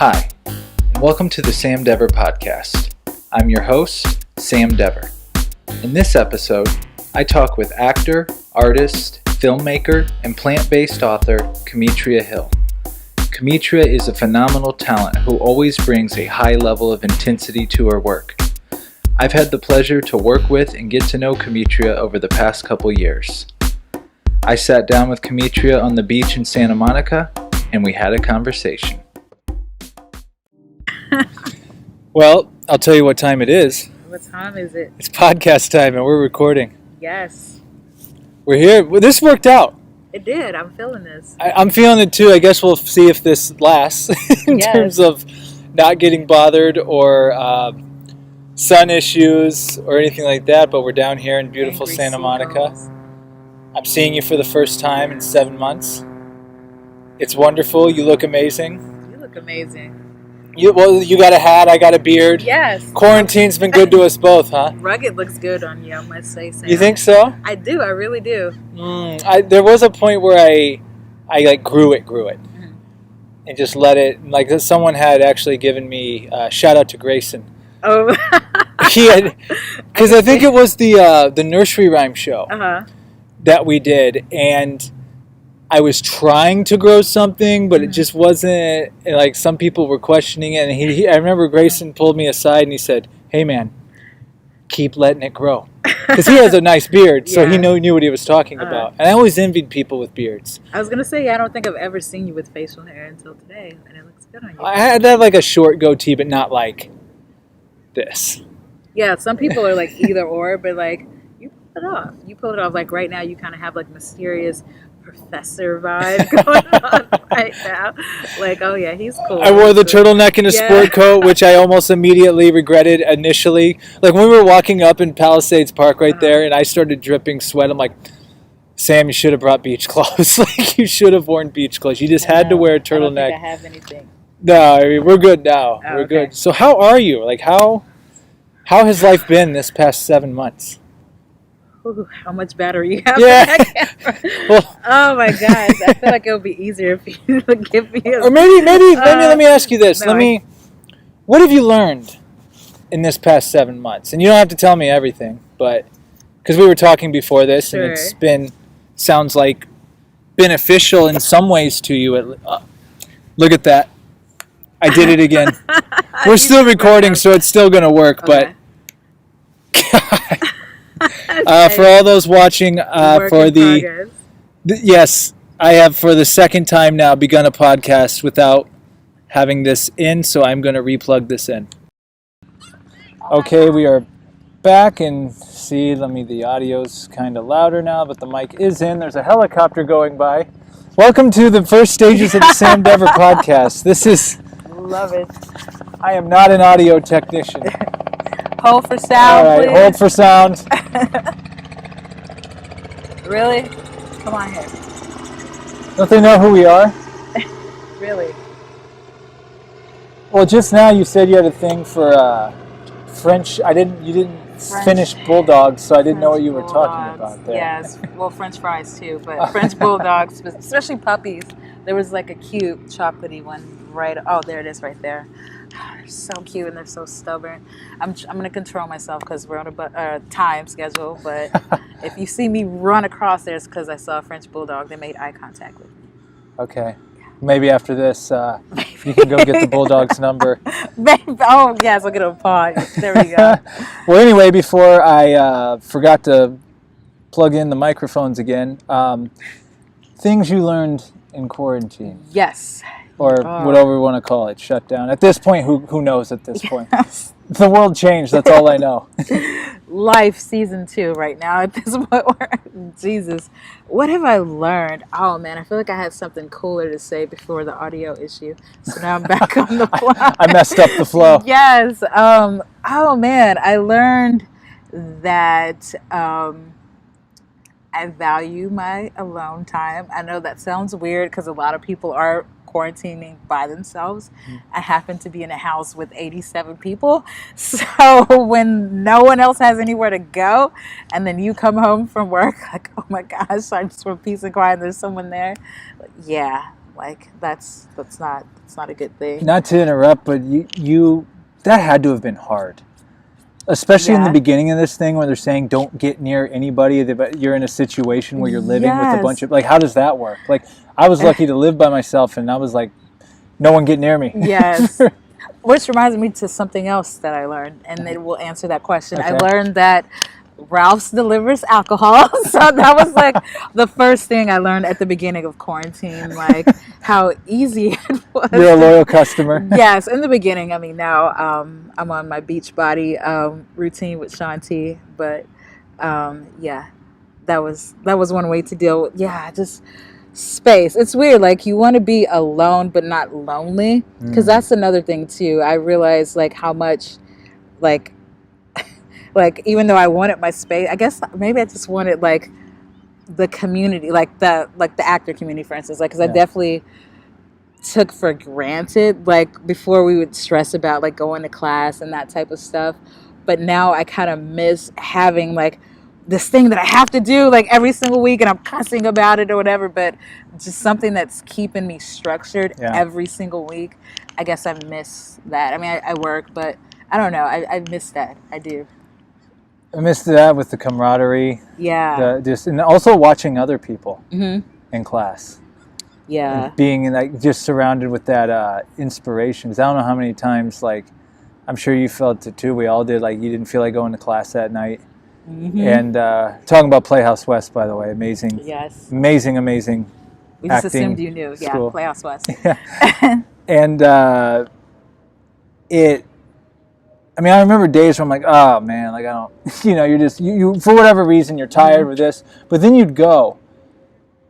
Hi, and welcome to the Sam Dever Podcast. I'm your host, Sam Dever. In this episode, I talk with actor, artist, filmmaker, and plant-based author Cametria Hill. Cametria is a phenomenal talent who always brings a high level of intensity to her work. I've had the pleasure to work with and get to know Cametria over the past couple years. I sat down with Cametria on the beach in Santa Monica, and we had a conversation. Well, I'll tell you what time it is. What time is it? It's podcast time, and we're recording. Yes. We're here. Well, this worked out. It did. I'm feeling this. I'm feeling it too. I guess we'll see if this lasts in terms of not getting bothered or sun issues or anything like that. But we're down here in beautiful Santa Monica. I'm seeing you for the first time in 7 months. It's wonderful. You look amazing. You look amazing. You got a hat. I got a beard. Yes. Quarantine's been good to us both, huh? Rugged looks good on you, I must say, Sam. You think so? I do. I really do. There was a point where I grew it, Mm-hmm. and just let it. Like someone had actually given me shout out to Grayson. Oh. He had, because I think it was the nursery rhyme show that we did, and I was trying to grow something, but it just wasn't, like, some people were questioning it, and I remember Grayson pulled me aside and he said, "Hey man, keep letting it grow." Because he has a nice beard, so he knew what he was talking about. And I always envied people with beards. I was going to say, I don't think I've ever seen you with facial hair until today, and it looks good on you. I had that like a short goatee, but not like this. Yeah, some people are like either or, but like, you pull it off. You pull it off. Like right now, you kind of have like mysterious professor vibe going on right now. Like, oh yeah, he's cool. I wore the turtleneck and a sport coat, which I almost immediately regretted initially. Like when we were walking up in Palisades Park right there, and I started dripping sweat, I'm like, Sam, you should have brought beach clothes. Like you should have worn beach clothes. You just had to wear a turtleneck. I don't think I have anything. No, I mean, we're good now. Oh, we're good. So how are you? Like how has life been this past 7 months? Ooh, how much battery you have? Yeah. Well, oh my gosh, I feel like it would be easier if you would give me or maybe let me ask you this. What have you learned in this past 7 months? And you don't have to tell me everything, but because we were talking before this, and it's sounds like beneficial in some ways to you. Look at that. I did it again. We're still recording, so it's still going to work, but for all those watching, yes, I have for the second time now begun a podcast without having this in, so I'm going to replug this in. Okay, we are back, and the audio's kind of louder now, but the mic is in. There's a helicopter going by. Welcome to the first stages of the Sam Dever Podcast. Love it. I am not an audio technician. Hold for sound, all right, please. Hold for sound. Really? Come on here. Don't they know who we are? Really? Well, just now you said you had a thing for French. You didn't finish bulldogs, so I didn't know what you were talking about there. Yes, well, French fries too, but French bulldogs, especially puppies. There was like a cute chocolatey one right. Oh, there it is, right there. They're so cute and they're so stubborn. I'm gonna control myself because we're on a time schedule. But if you see me run across there, it's because I saw a French bulldog. They made eye contact with me. Okay. Maybe after this, you can go get the bulldog's number. Oh, yes, I'll get a paw. There we go. Well, anyway, before I forgot to plug in the microphones again, things you learned in quarantine. Yes. Or whatever we want to call it, shut down. At this point, who knows at this point? The world changed, that's all I know. Life season 2 right now at this point. Jesus. What have I learned? Oh man, I feel like I had something cooler to say before the audio issue. So now I'm back on the flow. I messed up the flow. Yes. Oh man, I learned that I value my alone time. I know that sounds weird because a lot of people are quarantining by themselves. I happen to be in a house with 87 people. So when no one else has anywhere to go, and then you come home from work, like, oh my gosh, I just want peace and quiet and there's someone there. Yeah, like that's It's not a good thing. Not to interrupt, but you that had to have been hard. Especially in the beginning of this thing where they're saying don't get near anybody, but you're in a situation where you're living with a bunch of, like, how does that work? Like, I was lucky to live by myself, and I was like, no one get near me. Yes. Which reminds me to something else that I learned, and it will answer that question. Okay. I learned that Ralph's delivers alcohol. So that was like the first thing I learned at the beginning of quarantine, like how easy it was. You're a loyal customer. Yes, in the beginning. I mean, now I'm on my beach body routine with Shanti, but yeah, that was one way to deal with, just space. It's weird, like you want to be alone but not lonely, because that's another thing too. I realized like how much like even though I wanted my space, I guess maybe I just wanted like the community, like the actor community, for instance, like because I definitely took for granted, like before we would stress about like going to class and that type of stuff, but now I kind of miss having like this thing that I have to do like every single week, and I'm cussing about it or whatever, but just something that's keeping me structured every single week. I guess I miss that. I mean, I work, but I don't know. I miss that. I do. I missed that with the camaraderie. Yeah. And also watching other people in class. Yeah. And being like just surrounded with that inspiration. 'Cause I don't know how many times, like, I'm sure you felt it too. We all did. Like, you didn't feel like going to class that night. And talking about Playhouse West, by the way, amazing. Yes. Amazing. We just assumed you knew. School. Yeah, Playhouse West. And I mean, I remember days where I'm like, oh man, like I don't, you're just, you for whatever reason, you're tired with this, but then you'd go.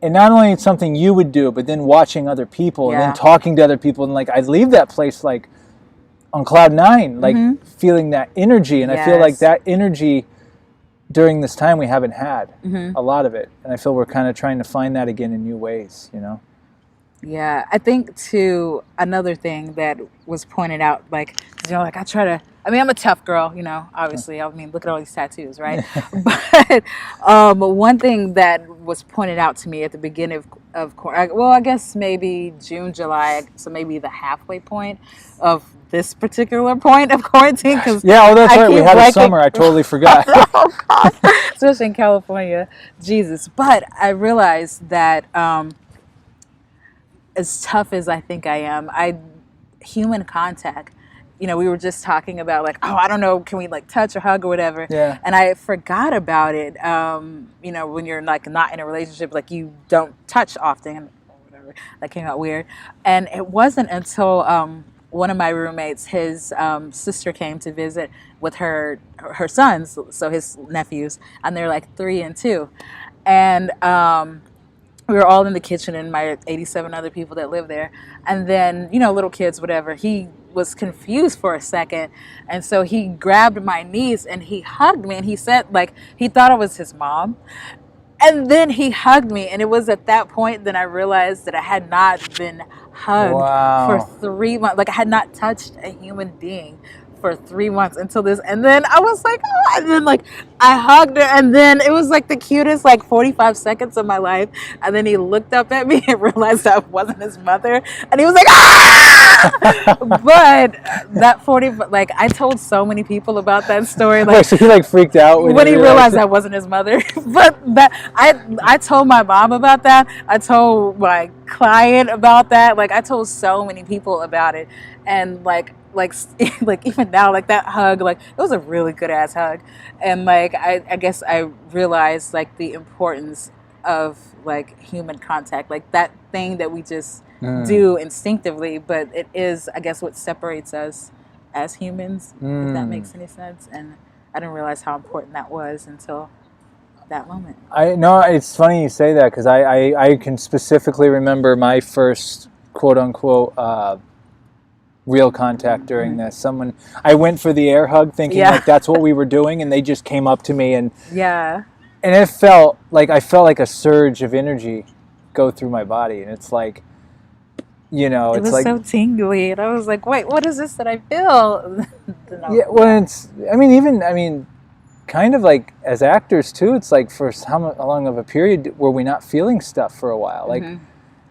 And not only it's something you would do, but then watching other people and then talking to other people. And like, I'd leave that place like on cloud nine, like feeling that energy. And I feel like that energy during this time we haven't had a lot of it. And I feel we're kind of trying to find that again in new ways, Yeah, I think too, another thing that was pointed out, like, like I'm a tough girl, obviously. I mean, look at all these tattoos, right? But one thing that was pointed out to me at the beginning of I guess maybe June, July, so maybe the halfway point of this particular point of quarantine. Cause that's right. We had a summer. I totally forgot. Oh, God. Especially in California. Jesus. But I realized that as tough as I think I am, human contact, we were just talking about like, I don't know, can we like touch or hug or whatever? Yeah. And I forgot about it. When you're like not in a relationship, like you don't touch often or whatever. That came out weird. And it wasn't until one of my roommates, his sister came to visit with her sons, so his nephews, and they're like 3 and 2. And we were all in the kitchen, and my 87 other people that live there. And then, little kids, whatever, he was confused for a second. And so he grabbed my niece and he hugged me, and he said, like, he thought it was his mom. And then he hugged me. And it was at that point that I realized that I had not been hugged for 3 months. Like, I had not touched a human being for 3 months until this. And then I was like, oh, and then like I hugged her, and then it was like the cutest like 45 seconds of my life. And then he looked up at me and realized I wasn't his mother, and he was like, ah! But that 40, like I told so many people about that story. Like, wait, so he like freaked out when he realized I wasn't his mother. But that I told my mom about that. I told my client about that. Like I told so many people about it, and like even now, like that hug, like it was a really good ass hug. And like I guess I realized like the importance of like human contact, like that thing that we just do instinctively, but it is, I guess, what separates us as humans, if that makes any sense. And I didn't realize how important that was until that moment. I know, it's funny you say that, because I can specifically remember my first quote unquote real contact during this. I went for the air hug thinking like that's what we were doing, and they just came up to me and it felt like I felt like a surge of energy go through my body, and it's like, it was like so tingly, and I was like, wait, what is this that I feel? Kind of like as actors too, it's like for how long of a period were we not feeling stuff for a while? Like,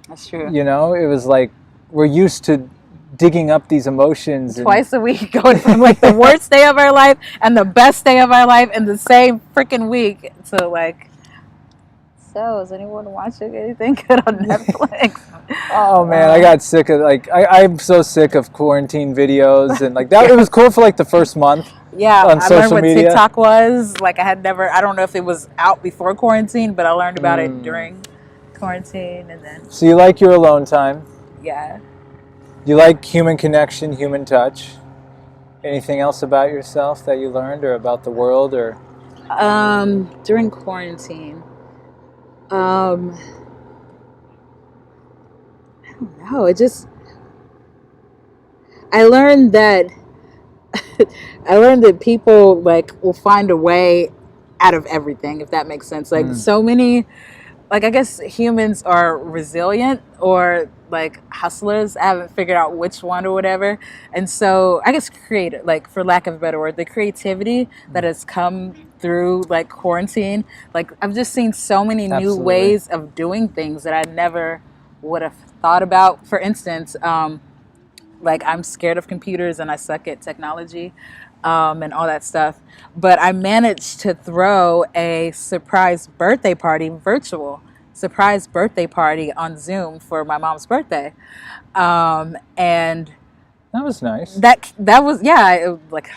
that's true. It was like we're used to digging up these emotions twice a week, going from like the worst day of our life and the best day of our life in the same freaking week. So like, so is anyone watching anything good on Netflix? Oh man, I got sick of I'm so sick of quarantine videos and like that. It was cool for like the first month. Yeah, on I social learned what media. TikTok was. Like I don't know if it was out before quarantine, but I learned about it during quarantine, and then. So you like your alone time? Yeah. You like human connection, human touch? Anything else about yourself that you learned, or about the world, or? During quarantine, I don't know. I learned that I learned that people like will find a way out of everything, if that makes sense. Like so many, like I guess humans are resilient or like hustlers. I haven't figured out which one or whatever. And so I guess creative, like for lack of a better word, the creativity that has come through like quarantine. Like I've just seen so many new ways of doing things that I never would have thought about. For instance, like I'm scared of computers and I suck at technology and all that stuff. But I managed to throw a surprise birthday party, virtual surprise birthday party on Zoom for my mom's birthday. And that was nice. That was, like,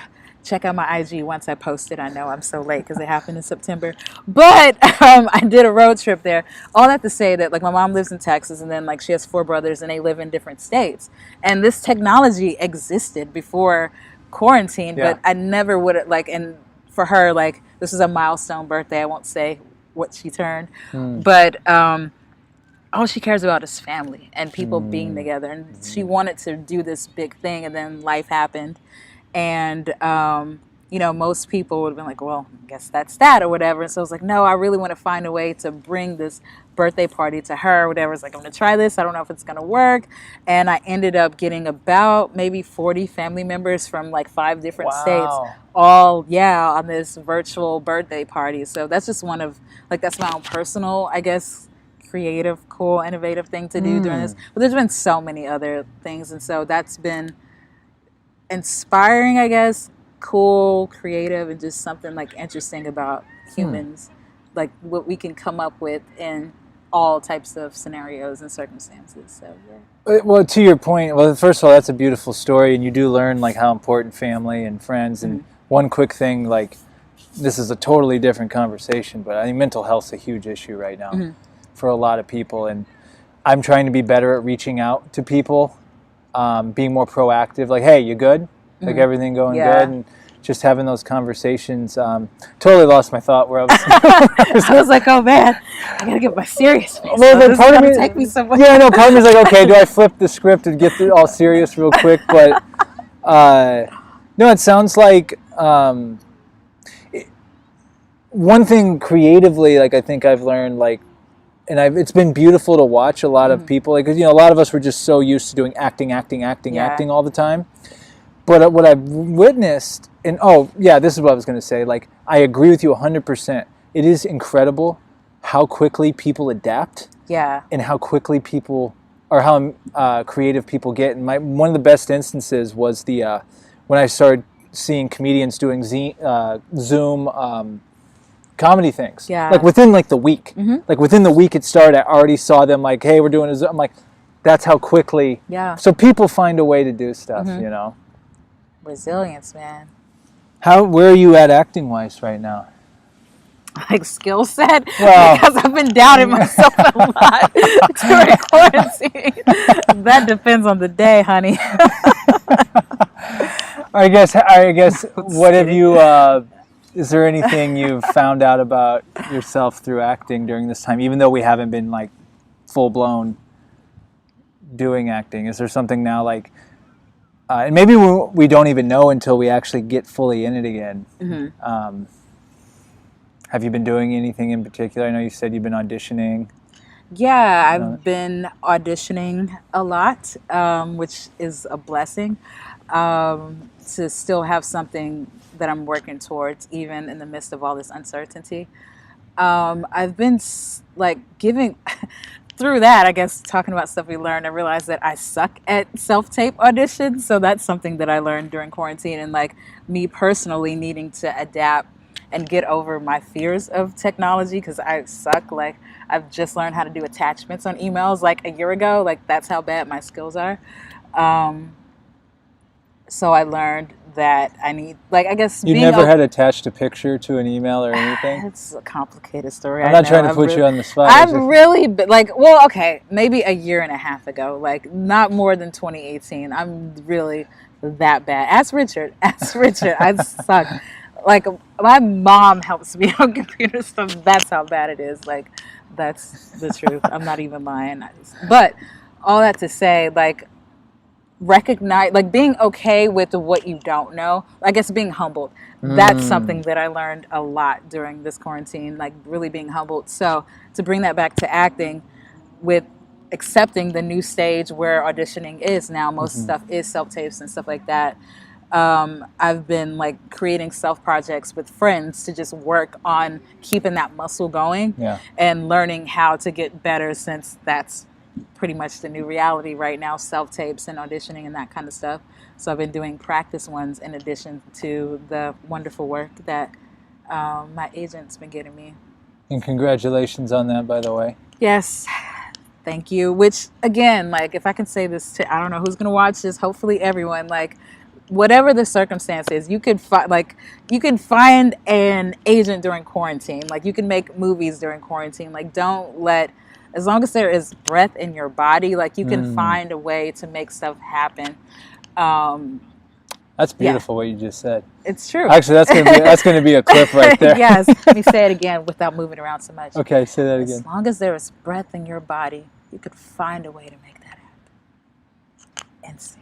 check out my IG once I post it. I know I'm so late because it happened in September. But I did a road trip there. All that to say that, like, my mom lives in Texas, and then, like, she has 4 brothers, and they live in different states. And this technology existed before quarantine, but I never would have, like, and for her, like, this is a milestone birthday. I won't say what she turned. But all she cares about is family and people being together. And she wanted to do this big thing, and then life happened. And, you know, most people would have been like, well, I guess that's that or whatever. And so I was like, no, I really want to find a way to bring this birthday party to her or whatever. It's like, I'm going to try this. I don't know if it's going to work. And I ended up getting about maybe 40 family members from like 5 different states, all, on this virtual birthday party. So that's just one of, like, that's my own personal, I guess, creative, cool, innovative thing to do during this. But there's been so many other things. And so that's been inspiring, I guess, cool, creative, and just something like interesting about humans, like what we can come up with in all types of scenarios and circumstances. So well, to your point, well, first of all, that's a beautiful story, and you do learn like how important family and friends. And one quick thing, like, this is a totally different conversation, but I think mental health's a huge issue right now for a lot of people, and I'm trying to be better at reaching out to people, being more proactive, like, hey, you good? Like, everything going good? And just having those conversations. Totally lost my thought where I was. I was like, oh man, I gotta get my serious face. Well, so the part of me, take me somewhere. Yeah, no, part of me is like, okay, do I flip the script and get all serious real quick? But no, it sounds like one thing creatively, like, I think I've learned, like, and it's been beautiful to watch a lot of people, like, 'cause, you know, a lot of us were just so used to doing acting all the time. But what I've witnessed, and this is what I was going to say, like, I agree with you 100%. It is incredible how quickly people adapt. Yeah. And how quickly people, or how creative people get. And one of the best instances was when I started seeing comedians doing Zoom comedy things. Yeah. Like within like the week. Like within the week it started, I already saw them like, hey, we're doing a Zoom. I'm like, that's how quickly. Yeah. So people find a way to do stuff, you know. Resilience, man. Where are you at acting wise right now? Like skill set? Well, because I've been doubting myself a lot during quarantine. That depends on the day, honey. I guess what have you is there anything you've found out about yourself through acting during this time, even though we haven't been like full blown doing acting? Is there something now, like and maybe we don't even know until we actually get fully in it again. Have you been doing anything in particular? I know you said you've been auditioning. Yeah, I've been auditioning a lot, which is a blessing, to still have something that I'm working towards, even in the midst of all this uncertainty. I've been like giving, through that, I guess, talking about stuff we learned, I realized that I suck at self-tape auditions. So that's something that I learned during quarantine, and like me personally needing to adapt and get over my fears of technology because I suck. Like I've just learned how to do attachments on emails like a year ago. Like that's how bad my skills are. Um, so I learned that I need, like, I guess You being never had attached a picture to an email or anything? it's a complicated story. I'm I not know. trying to put you on the spot. I'm really like, well, okay, maybe a year and a half ago, like not more than 2018. I'm really that bad. Ask Richard. Ask Richard. I suck. Like my mom helps me on computer stuff. That's how bad it is. Like that's the truth. I'm not even lying. But all that to say, like recognize, like being okay with what you don't know, I guess being humbled, that's something that I learned a lot during this quarantine, like really being humbled. So to bring that back to acting, with accepting the new stage where auditioning is now, most stuff is self-tapes and stuff like that. I've been like creating self projects with friends to just work on keeping that muscle going, Yeah. and learning how to get better, since that's pretty much the new reality right now, self tapes and auditioning and that kind of stuff. So I've been doing practice ones in addition to the wonderful work that my agent's been getting me. And congratulations on that, by the way. Yes, thank you. Which again, like if I can say this to, I don't know who's gonna watch this, hopefully everyone, like whatever the circumstance is, you could you can find an agent during quarantine. Like you can make movies during quarantine. Like don't let, as long as there is breath in your body, like you can find a way to make stuff happen. That's beautiful what you just said. It's true. Actually, that's gonna be a clip right there. Yes. Let me say it again without moving around so much. Okay, say that again. As long as there is breath in your body, you could find a way to make that happen. Insane.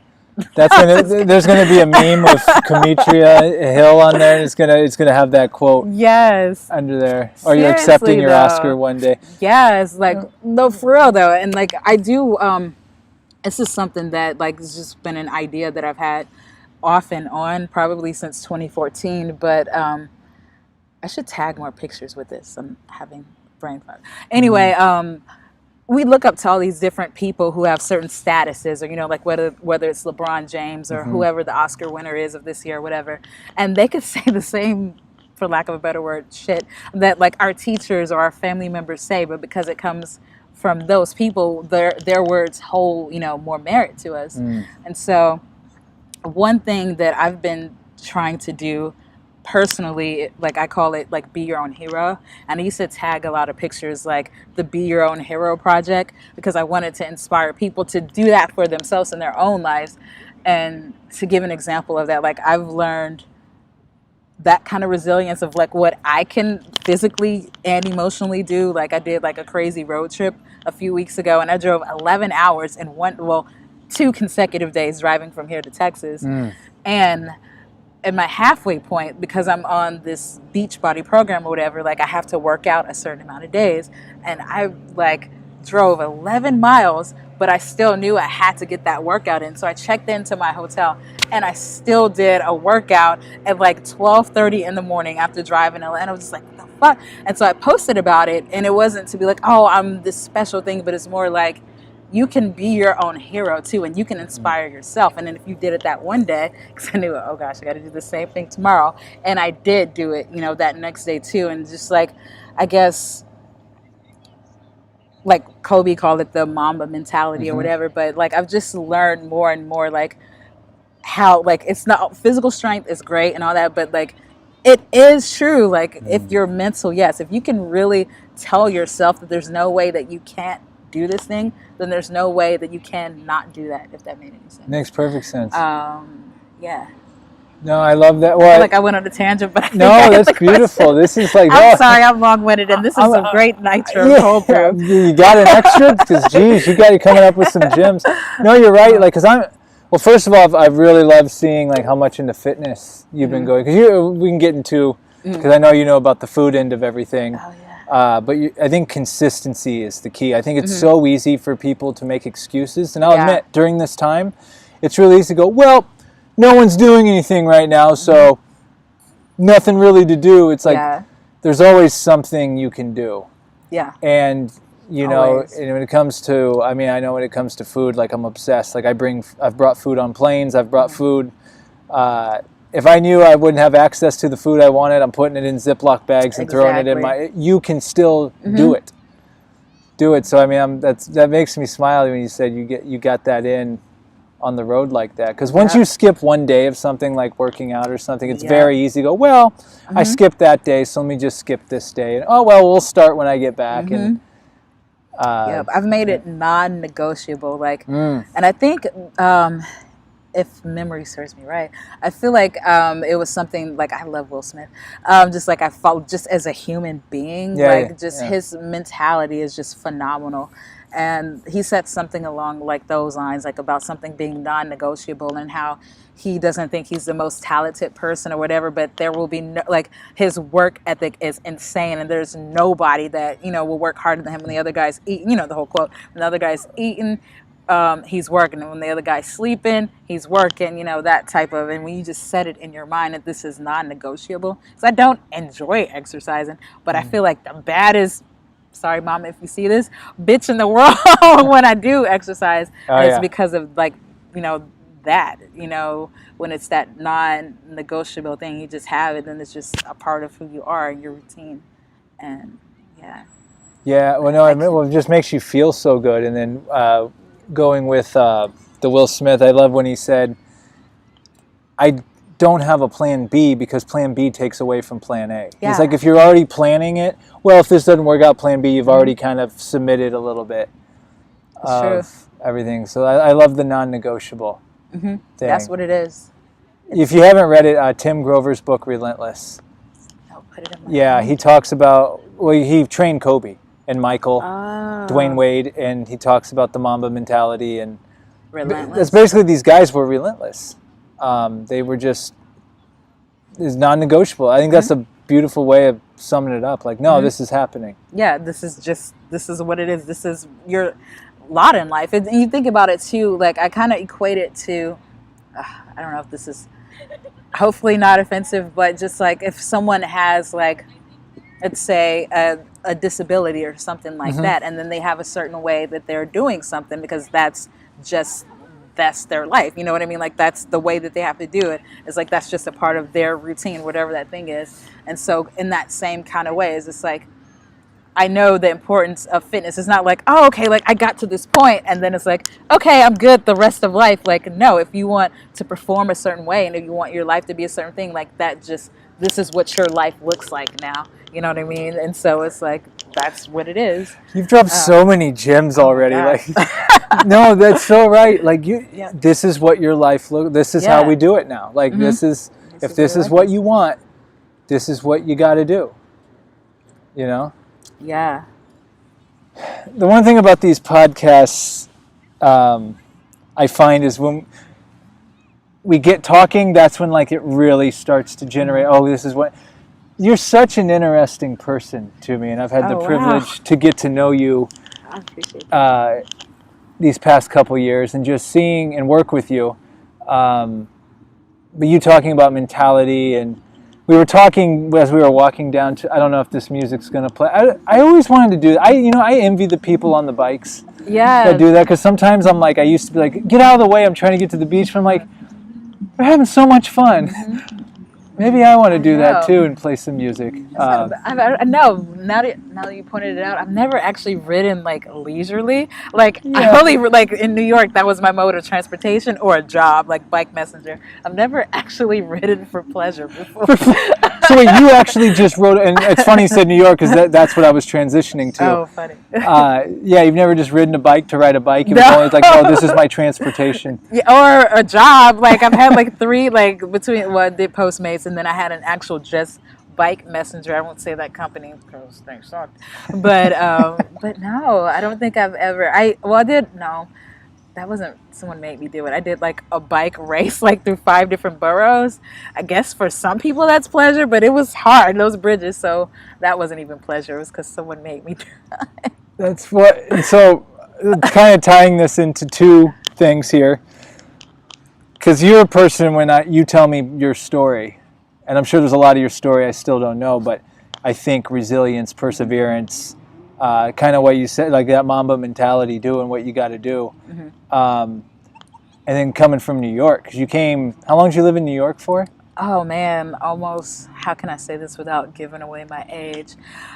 There's gonna be a meme with Cametria Hill on there, and it's gonna have that quote. Yes. Under there. Or you're accepting your Oscar one day. Yes, like no, for real though, and like I do. This is something that like has just been an idea that I've had off and on probably since 2014. But I should tag more pictures with this. I'm having brain fog. Anyway, we look up to all these different people who have certain statuses, or like whether it's LeBron James or whoever the Oscar winner is of this year or whatever, and they could say the same, for lack of a better word, shit that like our teachers or our family members say, but because it comes from those people, their words hold more merit to us. And so one thing that I've been trying to do personally, like I call it like be your own hero, and I used to tag a lot of pictures like the Be Your Own Hero project, because I wanted to inspire people to do that for themselves in their own lives. And to give an example of that, like I've learned that kind of resilience of like what I can physically and emotionally do. Like I did like a crazy road trip a few weeks ago, and I drove 11 hours in 2 consecutive days driving from here to Texas. And at my halfway point, because I'm on this Beachbody program or whatever, like I have to work out a certain amount of days, and I like drove 11 miles, but I still knew I had to get that workout in. So I checked into my hotel, and I still did a workout at like 12:30 in the morning after driving, and I was just like, what the fuck? And so I posted about it, and it wasn't to be like, oh, I'm this special thing, but it's more like, you can be your own hero too, and you can inspire yourself. And then if you did it that one day, because I knew, oh gosh, I got to do the same thing tomorrow, and I did do it, that next day too. And just like, I guess, like Kobe called it the Mamba mentality or whatever, but like I've just learned more and more like how, like, it's not, physical strength is great and all that, but like it is true, like if you're mental, yes, if you can really tell yourself that there's no way that you can't do this thing, then there's no way that you can not do that, if that made any sense. Makes perfect sense. Yeah. No, I love that. Well, I feel like I went on a tangent, but that's beautiful. This is like, I'm sorry, I'm long-winded, and this is some great nitro cold brew. You got an extra? Because geez, you got it coming up with some gems. No, you're right. Like, well, first of all, I've really loved seeing like how much into fitness you've been going. Because we can get into, because I know you know about the food end of everything. Oh yeah. But I think consistency is the key. I think it's so easy for people to make excuses. And I'll admit, during this time, it's really easy to go, well, no one's doing anything right now, so nothing really to do. It's like there's always something you can do. Yeah. And You know, Always. and when it comes to, I mean, I know when it comes to food, like I'm obsessed. Like I've brought food on planes. I've brought food. If I knew I wouldn't have access to the food I wanted, I'm putting it in Ziploc bags and throwing it in my. You can still do it. Do it. So I mean, that makes me smile when you said you got that in on the road like that. Because once you skip one day of something like working out or something, it's very easy to go, well, I skipped that day, so let me just skip this day. And oh well, we'll start when I get back. And I've made it non-negotiable. Like, and I think if memory serves me right, I feel like it was something like I love Will Smith. Just like I felt just as a human being, his mentality is just phenomenal. And he said something along like those lines, like about something being non-negotiable and how he doesn't think he's the most talented person or whatever, but there will be no, like his work ethic is insane, and there's nobody that will work harder than him. When the other guy's eating, the whole quote. When the other guy's eating, he's working, and when the other guy's sleeping, he's working. That type of. And when you just set it in your mind that this is non-negotiable, because I don't enjoy exercising, but I feel like the baddest. Sorry, Mom, if you see this, bitch in the world when I do exercise. It's because of that, when it's that non-negotiable thing, you just have it and it's just a part of who you are and your routine. And it just makes you feel so good. And then going with the Will Smith, I love when he said, I don't have a plan B because plan B takes away from plan A. He's like, if you're already planning it, well, if this doesn't work out, plan B, you've already kind of submitted a little bit of everything. So I love the non-negotiable thing. That's what it is. If you haven't read it, Tim Grover's book, Relentless. I'll put it in my he talks about, he trained Kobe and Michael, Dwayne Wade, and he talks about the Mamba mentality. And relentless. That's basically, these guys were relentless. They were just is non-negotiable. I think that's a beautiful way of summing it up. Like, no, this is happening. Yeah, this is what it is. This is your lot in life. And you think about it too, like I kind of equate it to, I don't know if this is hopefully not offensive, but just like if someone has like, let's say a disability or something like that, and then they have a certain way that they're doing something because that's their life. You know what I mean? Like that's the way that they have to do it. It's like that's just a part of their routine, whatever that thing is. And so in that same kind of way, it's just like I know the importance of fitness. It's not like, oh, okay, like I got to this point and then it's like, okay, I'm good the rest of life. Like, no, if you want to perform a certain way and if you want your life to be a certain thing, like that this is what your life looks like now. You know what I mean? And so it's like, that's what it is. You've dropped so many gems already. Like, no, that's so right. Like this is what your life looks. This is how we do it now. Like this is what you want, this is what you got to do. Yeah. The one thing about these podcasts, I find is when we get talking, that's when like it really starts to generate. Oh, this is what. You're such an interesting person to me, and I've had the privilege to get to know you I appreciate that. These past couple years, and just seeing and work with you. But you talking about mentality, and we were talking as we were walking down to. I don't know if this music's going to play. I always wanted to do that. I envy the people on the bikes. That do that, because sometimes I'm like, I used to be like, get out of the way. I'm trying to get to the beach, but I'm like, they're having so much fun. Maybe I want to do that too and play some music. I know. Now that you pointed it out, I've never actually ridden like leisurely. Like I only like in New York, that was my mode of transportation or a job, like bike messenger. I've never actually ridden for pleasure before. So wait, you actually just rode, and it's funny you said New York because that's what I was transitioning to. Oh, funny. You've never just ridden a bike to ride a bike. It was always like, oh, this is my transportation. Or a job. Like I've had like 3, like between I did Postmates, and then I had an actual just bike messenger. I won't say that company because things sucked. But no, I don't think I've ever. I did. No, that wasn't. Someone made me do it. I did like a bike race, like through 5 different boroughs. I guess for some people that's pleasure, but it was hard, those bridges. So that wasn't even pleasure. It was because someone made me do it. That's what. So, kind of tying this into 2 things here, because you're a person when you tell me your story. And I'm sure there's a lot of your story I still don't know, but I think resilience, perseverance, kind of what you said, like that Mamba mentality, doing what you got to do. And then coming from New York, because you came, how long did you live in New York for? Oh man, almost. How can I say this without giving away my age?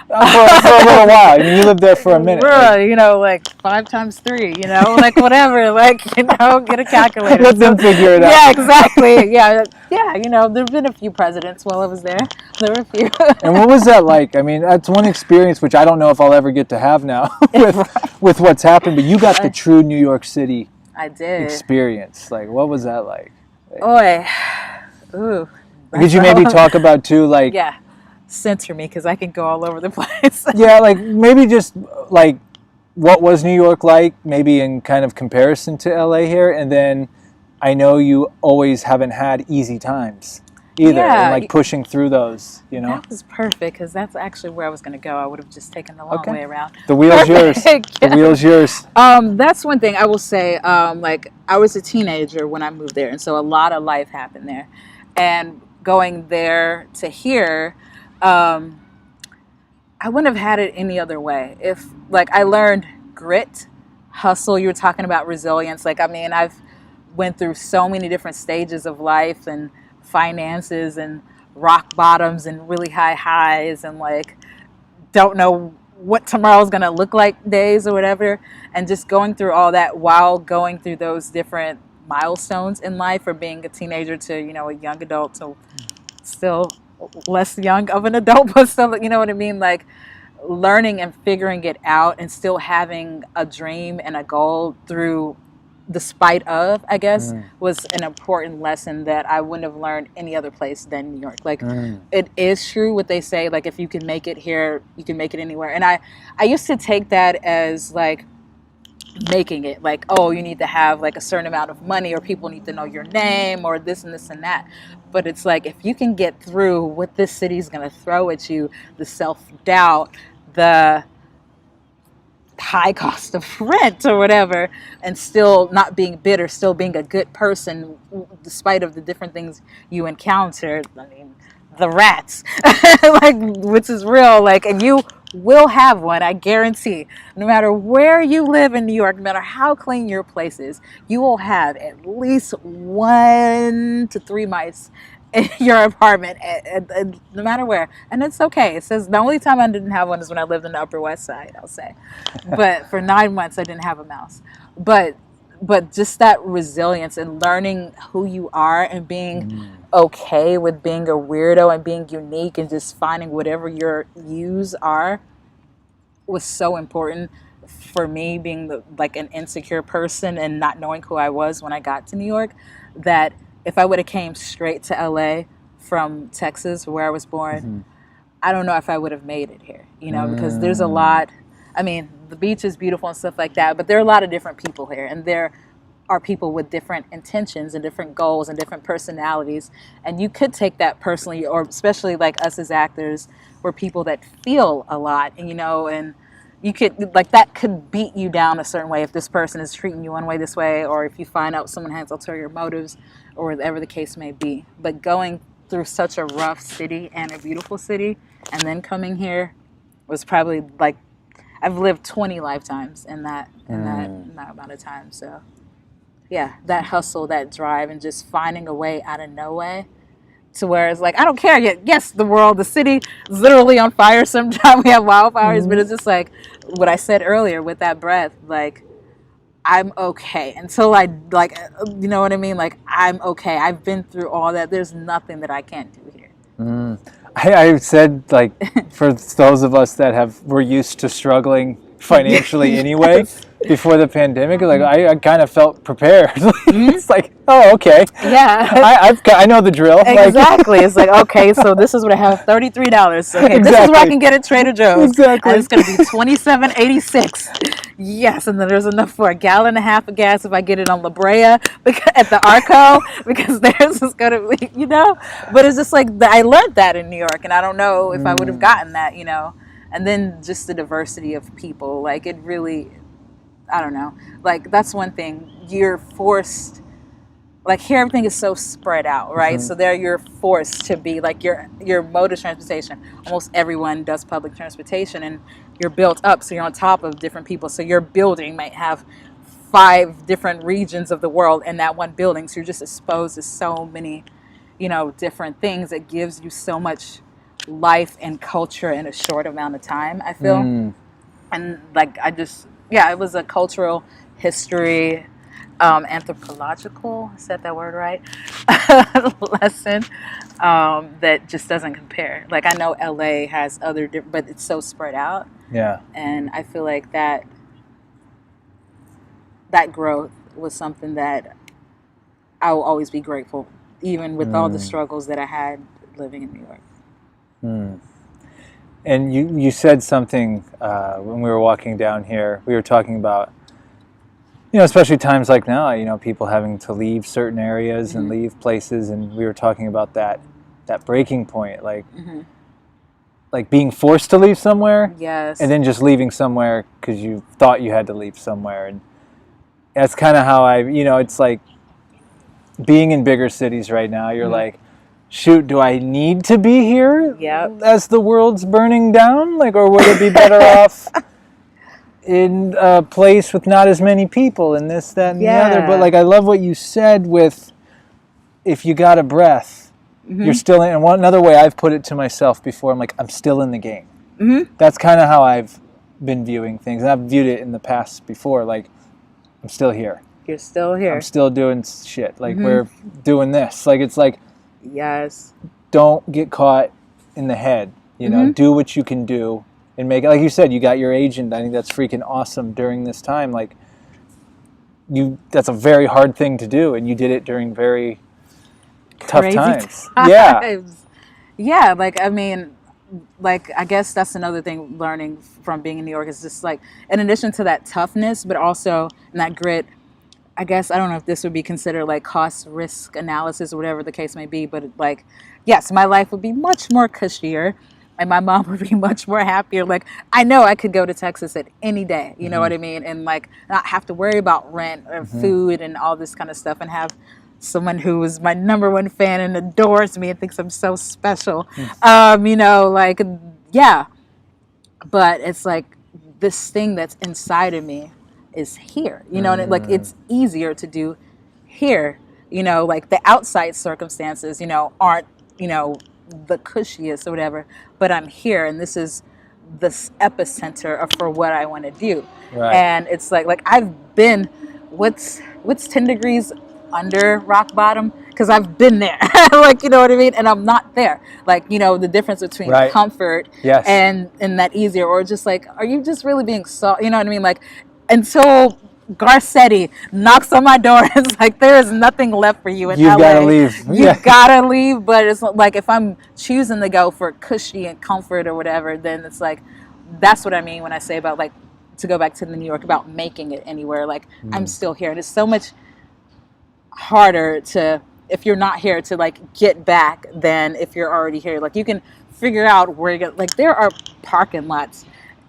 For a little while. I mean, you lived there for a minute. Right? You know, like 5 times 3. You know, like whatever. Like, you know, get a calculator. Let them figure it out. Yeah, exactly. Yeah. You know, there've been a few presidents while I was there. There were a few. And what was that like? I mean, that's one experience which I don't know if I'll ever get to have now with what's happened. But you got the true New York City experience. Like, what was that like? Oy. Ooh. Could you maybe talk about too, like... Yeah, censor me because I can go all over the place. Yeah, like maybe just like what was New York like, maybe in kind of comparison to LA here, and then I know you always haven't had easy times either, and like pushing through those, you know? That was perfect because that's actually where I was going to go. I would have just taken the long way around. The wheel's yours. The wheel's yours. That's one thing I will say. Like I was a teenager when I moved there, and so a lot of life happened there. And going there to here, I wouldn't have had it any other way. If like I learned grit, hustle. You were talking about resilience. Like I mean, I've went through so many different stages of life and finances and rock bottoms and really high highs and like don't know what tomorrow's gonna look like days or whatever. And just going through all that while going through those different milestones in life, for being a teenager to, you know, a young adult to still less young of an adult, but still, you know what I mean? Like learning and figuring it out and still having a dream and a goal through despite of, I guess, was an important lesson that I wouldn't have learned any other place than New York. Like it is true what they say, like if you can make it here, you can make it anywhere. And I used to take that as like making it like, oh, you need to have like a certain amount of money or people need to know your name or this and this and that. But it's like if you can get through what this city's going to throw at you, the self-doubt, the high cost of rent or whatever, and still not being bitter, still being a good person despite of the different things you encountered. I mean, the rats, like, which is real, like, and you will have one, I guarantee. No matter where you live in New York, no matter how clean your place is, you will have at least 1 to 3 mice in your apartment, no matter where. And it's okay. It says the only time I didn't have one is when I lived in the Upper West Side, I'll say. But for 9 months, I didn't have a mouse. But just that resilience and learning who you are and being okay with being a weirdo and being unique and just finding whatever your yous are was so important for me, being like an insecure person and not knowing who I was when I got to New York, that if I would have came straight to LA from Texas, where I was born, I don't know if I would have made it here, you know, because there's a lot. I mean, the beach is beautiful and stuff like that, but there are a lot of different people here, and there are people with different intentions and different goals and different personalities. And you could take that personally, or especially like us as actors, we're people that feel a lot, and you know, and you could, like, that could beat you down a certain way if this person is treating you one way this way, or if you find out someone has ulterior motives, or whatever the case may be. But going through such a rough city and a beautiful city, and then coming here was probably like, I've lived 20 lifetimes in that amount of time. So yeah, that hustle, that drive, and just finding a way out of no way, to where it's like, I don't care yet. Yes, the city is literally on fire. Sometimes we have wildfires, but it's just like what I said earlier with that breath, like, I'm okay until I, like, you know what I mean? Like, I'm okay. I've been through all that. There's nothing that I can't do here. I said, like, for those of us that were used to struggling financially anyway, before the pandemic, like, I kind of felt prepared. It's like, oh, okay. Yeah. I know the drill. Exactly. It's like, okay, so this is what I have, $33. Okay, exactly. This is what I can get at Trader Joe's. Exactly. And it's going to be $27.86. Yes, and then there's enough for 1.5 gallons of gas if I get it on La Brea at the Arco, because theirs is going to be, you know. But it's just like, I learned that in New York, and I don't know if I would have gotten that, you know. And then just the diversity of people, like, it really, I don't know. Like, that's one thing. You're forced like here everything is so spread out, right? Mm-hmm. So there you're forced to be like your mode of transportation. Almost everyone does public transportation, and you're built up, so you're on top of different people. So your building might have 5 different regions of the world in that one building. So you're just exposed to so many, different things. It gives you so much life and culture in a short amount of time, I feel. And like yeah, it was a cultural history, anthropological, I said that word right, lesson, that just doesn't compare. Like I know LA has other but it's so spread out. Yeah. And I feel like that growth was something that I will always be grateful, even with all the struggles that I had living in New York. And you said something when we were walking down here. We were talking about, especially times like now, people having to leave certain areas and leave places, and we were talking about that breaking point, like being forced to leave somewhere, Yes. and then just leaving somewhere because you thought you had to leave somewhere, and that's kind of how it's like being in bigger cities right now. You're like, shoot, do I need to be here as the world's burning down? Like, or would it be better off in a place with not as many people and this, that, and the other? But like, I love what you said with, if you got a breath, you're still in. And another way I've put it to myself before, I'm like, I'm still in the game. That's kind of how I've been viewing things. And I've viewed it in the past before, like, I'm still here. You're still here. I'm still doing shit. Like, we're doing this. Like, it's like, yes, don't get caught in the head. Do what you can do and make it. Like you said, you got your agent. I think that's freaking awesome during this time. Like, that's a very hard thing to do, and you did it during very tough times. Yeah. Like, I mean, like, I guess that's another thing learning from being in New York is just like, in addition to that toughness, but also in that grit, I guess, I don't know if this would be considered like cost risk analysis or whatever the case may be, but like, yes, my life would be much more cushier and my mom would be much more happier. Like, I know I could go to Texas at any day, you know what I mean? And like, not have to worry about rent or food and all this kind of stuff, and have someone who is my number one fan and adores me and thinks I'm so special. Like, yeah. But it's like this thing that's inside of me is here, and like it's easier to do here, like the outside circumstances, aren't, the cushiest or whatever, but I'm here and this is the epicenter of for what I want to do. Right. And it's like I've been, what's 10 degrees under rock bottom, because I've been there. Like, you know what I mean? And I'm not there. Like, the difference between comfort and that easier, or just like, are you just really being you know what I mean? Like, until Garcetti knocks on my door, it's like there is nothing left for you in LA. You gotta leave. You gotta leave. But it's like, if I'm choosing to go for cushy and comfort or whatever, then it's like, that's what I mean when I say about, like, to go back to the New York, about making it anywhere. Like, I'm still here, and it's so much harder to, if you're not here, to like get back than if you're already here. Like, you can figure out where you like, there are parking lots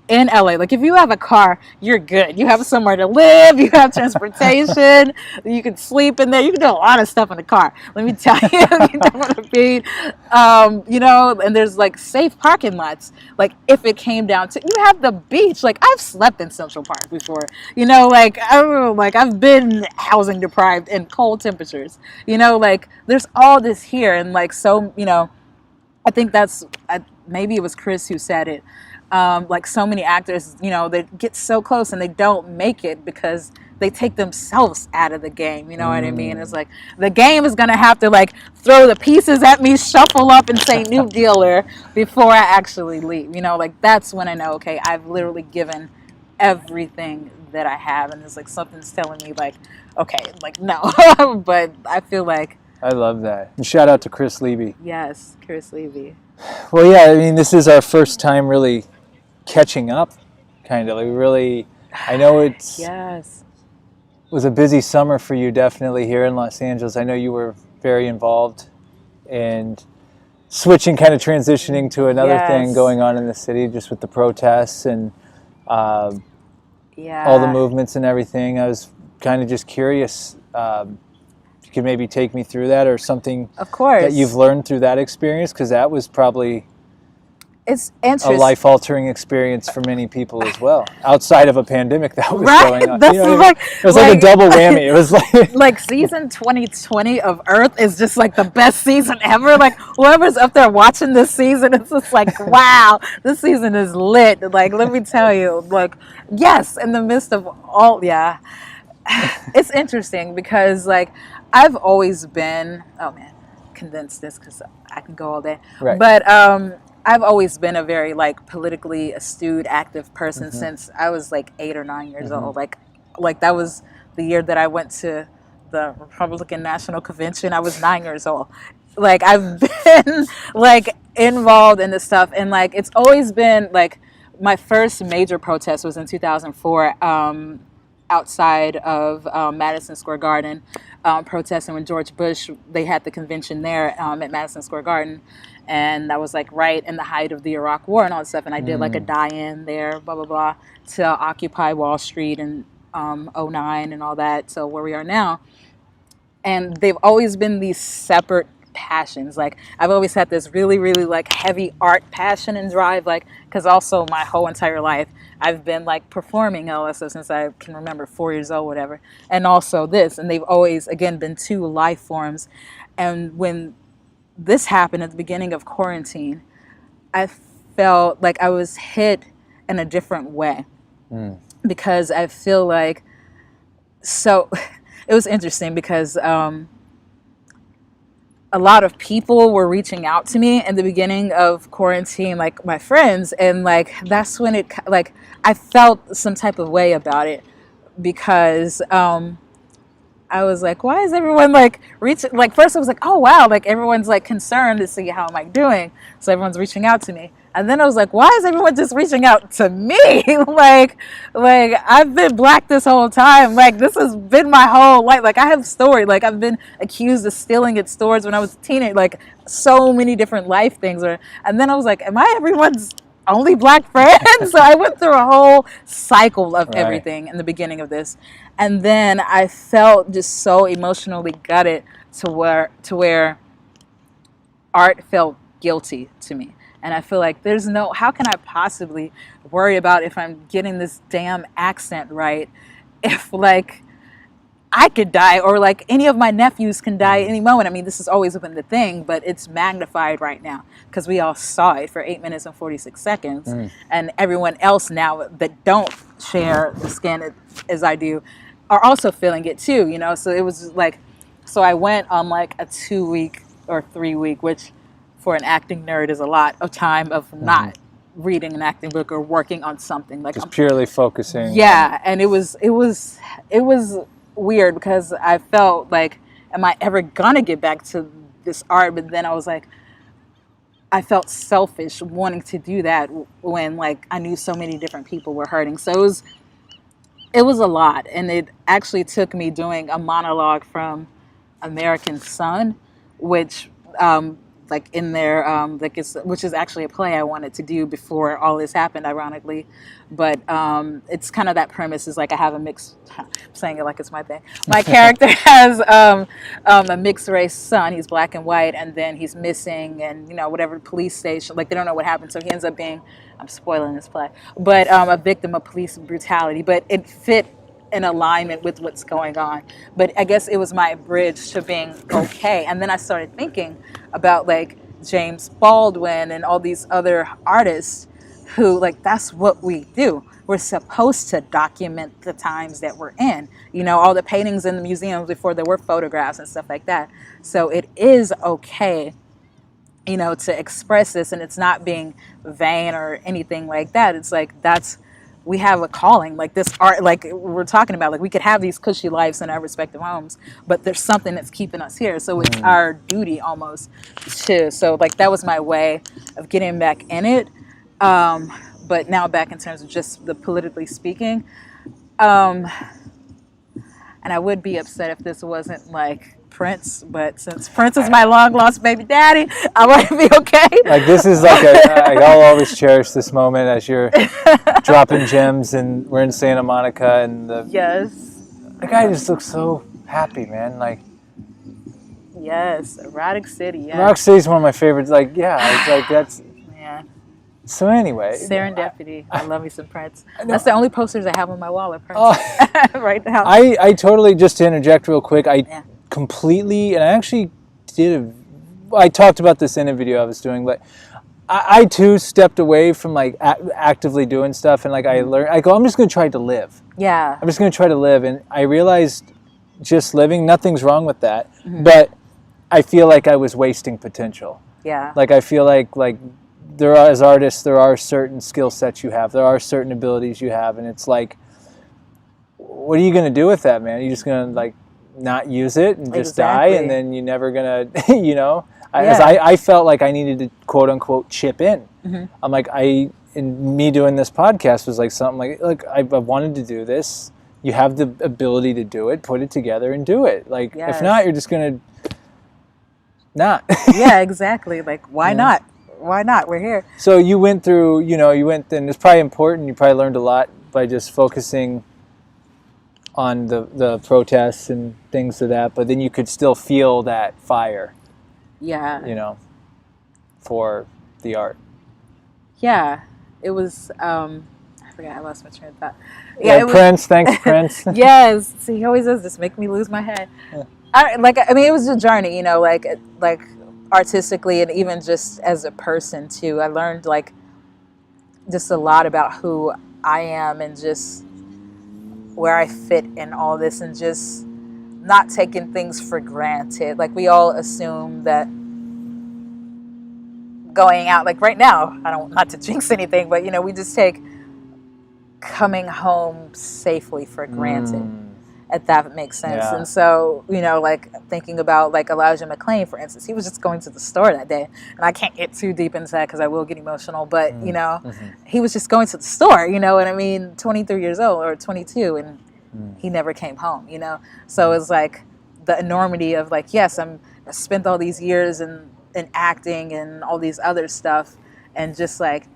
in LA. Like, if you have a car, you're good. You have somewhere to live, you have transportation, you can sleep in there, you can do a lot of stuff in the car, let me tell you. You know what I mean? And there's like safe parking lots. Like, if it came down to, you have the beach. Like, I've slept in Central Park before, like, I don't know, like, I've been housing deprived in cold temperatures, like, there's all this here. And like, so, I think maybe it was Chris who said it. Like, so many actors, they get so close and they don't make it because they take themselves out of the game. You know what I mean? It's like, the game is going to have to like throw the pieces at me, shuffle up and say new dealer before I actually leave. Like, that's when I know, okay, I've literally given everything that I have. And it's like, something's telling me like, okay, like, no. But I feel like, I love that. And shout out to Chris Levy. Yes, Chris Levy. Well, yeah, I mean, this is our first time really catching up, kind of. Like, really, I know it was a busy summer for you, definitely, here in Los Angeles. I know you were very involved and switching, kind of transitioning to another thing going on in the city, just with the protests and all the movements and everything. I was kind of just curious, could maybe take me through that, or something Of course. that you've learned through that experience? Because that was probably it's a interesting. life-altering experience for many people as well. Outside of a pandemic that was Right? going on, That's You know, like, it was like a double whammy. It was like like season 2020 of Earth is just like the best season ever. Like whoever's up there watching this season, it's just like, wow, this season is lit. Like, let me tell you, like, yes, in the midst of all, yeah, it's interesting because like I've always been, oh man, condense this because I can go all day. Right. But I've always been a very like politically astute, active person since I was like 8 or 9 years old. Like that was the year that I went to the Republican National Convention. I was 9 years old. Like I've been like involved in this stuff, and like it's always been like my first major protest was in 2004. Outside of Madison Square Garden, protesting when George Bush, they had the convention there at Madison Square Garden, and that was like right in the height of the Iraq War and all that stuff, and I did like a die-in there, blah, blah, blah, to Occupy Wall Street in '09 and all that, so where we are now. And they've always been these separate passions. Like I've always had this really, really like heavy art passion and drive, like because also my whole entire life I've been like performing LSO since I can remember 4 years old, whatever. And also this, and they've always again been two life forms. And when this happened at the beginning of quarantine, I felt like I was hit in a different way because I feel like so it was interesting because a lot of people were reaching out to me in the beginning of quarantine, like my friends, and like that's when it like I felt some type of way about it because I was like, why is everyone like reaching? Like first I was like, oh wow, like everyone's like concerned to see how am I doing, so everyone's reaching out to me. And then I was like, why is everyone just reaching out to me? like I've been black this whole time. Like this has been my whole life. Like I have story. Like I've been accused of stealing at stores when I was a teenager. Like so many different life things. And then I was like, am I everyone's only black friend? So I went through a whole cycle of everything in the beginning of this. And then I felt just so emotionally gutted to where art felt guilty to me. And I feel like there's no, how can I possibly worry about if I'm getting this damn accent right if like I could die or like any of my nephews can die at any moment. I mean, this has always been the thing, but it's magnified right now because we all saw it for 8 minutes and 46 seconds. And everyone else now that don't share the skin as I do are also feeling it too, you know? So it was like, so I went on like a 2 week or 3 week, which for an acting nerd is a lot of time of not reading an acting book or working on something. Like just purely focusing. Yeah, and it was weird because I felt like, am I ever gonna get back to this art? But then I was like, I felt selfish wanting to do that when like I knew so many different people were hurting. So it was a lot, and it actually took me doing a monologue from American Son, which like in there, like which is actually a play I wanted to do before all this happened, ironically. But it's kind of that premise is like I have a mixed, I'm saying it like it's my thing. My character has a mixed race son. He's black and white, and then he's missing, and you know whatever police station, like they don't know what happened, so he ends up being, I'm spoiling this play, but a victim of police brutality. But it fit in alignment with what's going on. But I guess it was my bridge to being okay. And then I started thinking about like James Baldwin and all these other artists who like that's what we do. We're supposed to document the times that we're in. You know, all the paintings in the museums before there were photographs and stuff like that. So it is okay, you know, to express this, and it's not being vain or anything like that. It's like we have a calling, like this art, like we're talking about, like we could have these cushy lives in our respective homes, but there's something that's keeping us here. So it's our duty almost to, so like that was my way of getting back in it. But now back in terms of just the politically speaking, and I would be upset if this wasn't like Prince, but since Prince is my long lost baby daddy, I might be okay. Like this is like I'll always cherish this moment as you're dropping gems, and we're in Santa Monica, and the Yes. guy just looks so happy, man. Like Yes, Erotic City. Yeah. Rock City's one of my favorites. Like, yeah, it's like that's. Yeah. So anyway, Serendipity. I love me some Prince. know. That's the only posters I have on my wall of Prince Oh, right now. I totally, just to interject real quick, I Yeah. completely, and I actually I talked about this in a video I was doing, but I too stepped away from like actively doing stuff, and like I learned, I go, I'm just going to try to live. Yeah. I'm just going to try to live, and I realized just living, nothing's wrong with that, but I feel like I was wasting potential. Yeah. Like I feel like there are, as artists, there are certain skill sets you have, there are certain abilities you have, and it's like, what are you going to do with that, man? You're just going to like not use it and just die, and then you're never going to, you know? I felt like I needed to quote unquote chip in. I'm like, and me doing this podcast was like something like, look, I wanted to do this. You have the ability to do it, put it together and do it. Like, if not, you're just going to not. Yeah, exactly. Like, why not? Why not? We're here. So you went through, and it's probably important. You probably learned a lot by just focusing on the protests and things of that, but then you could still feel that fire. Yeah. For the art. Yeah. It was, I forgot, I lost my train of thought. Yeah, Prince, thanks, Prince. Yes. See, he always does this, make me lose my head. Yeah. I mean, it was a journey, like artistically and even just as a person too. I learned like just a lot about who I am and just where I fit in all this, and just not taking things for granted. Like, we all assume that going out, like right now, not to jinx anything, but we just take coming home safely for granted. If that makes sense. Yeah. And so, like thinking about like Elijah McClain, for instance, he was just going to the store that day, and I can't get too deep into that because I will get emotional, but he was just going to the store, what I mean, 23 years old or 22, and he never came home, So it's like the enormity of like, yes, I spent all these years in acting and all these other stuff, and just like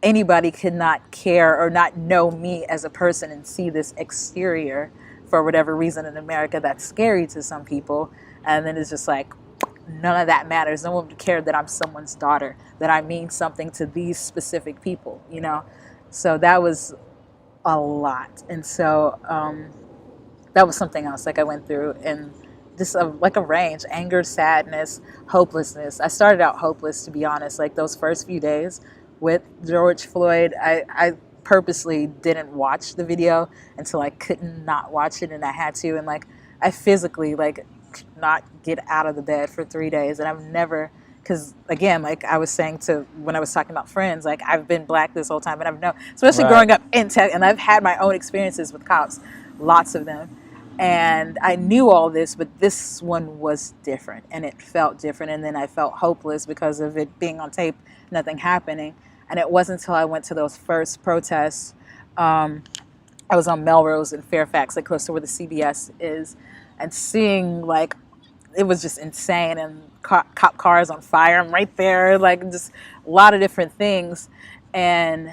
anybody could not care or not know me as a person and see this exterior for whatever reason in America that's scary to some people. And then it's just like, none of that matters. No one would care that I'm someone's daughter, that I mean something to these specific people, So that was a lot. And so that was something else like I went through, and just like a range: anger, sadness, hopelessness. I started out hopeless, to be honest, like those first few days with George Floyd. I purposely didn't watch the video until I couldn't not watch it, and I had to, and like I physically like could not get out of the bed for 3 days, and I've never, because again, like I was saying to when I was talking about Friends, like I've been black this whole time, and I've known, especially growing up in tech, and I've had my own experiences with cops, lots of them, and I knew all this, but this one was different, and it felt different, and then I felt hopeless because of it being on tape, nothing happening. And it wasn't until I went to those first protests. I was on Melrose in Fairfax, like close to where the CBS is, and seeing like, it was just insane, and cop cars on fire. I'm right there, like just a lot of different things. And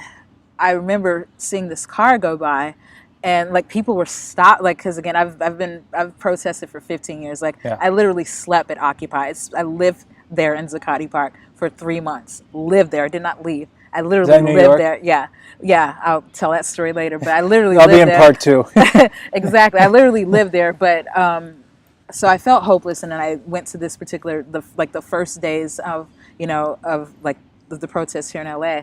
I remember seeing this car go by, and like people were stopped, like, because again, I've protested for 15 years. Like I literally slept at Occupy. I lived there in Zuccotti Park for 3 months. Lived there, did not leave. I literally lived there. Yeah. I'll tell that story later. But I literally I'll lived be in there. part 2. Exactly. I literally lived there. But so I felt hopeless, and then I went to this particular the first days of the protests here in LA,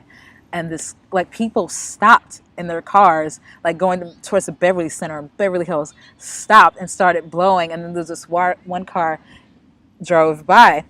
and this like people stopped in their cars, like going towards the Beverly Center, Beverly Hills, stopped and started blowing, and then there's this one car drove by.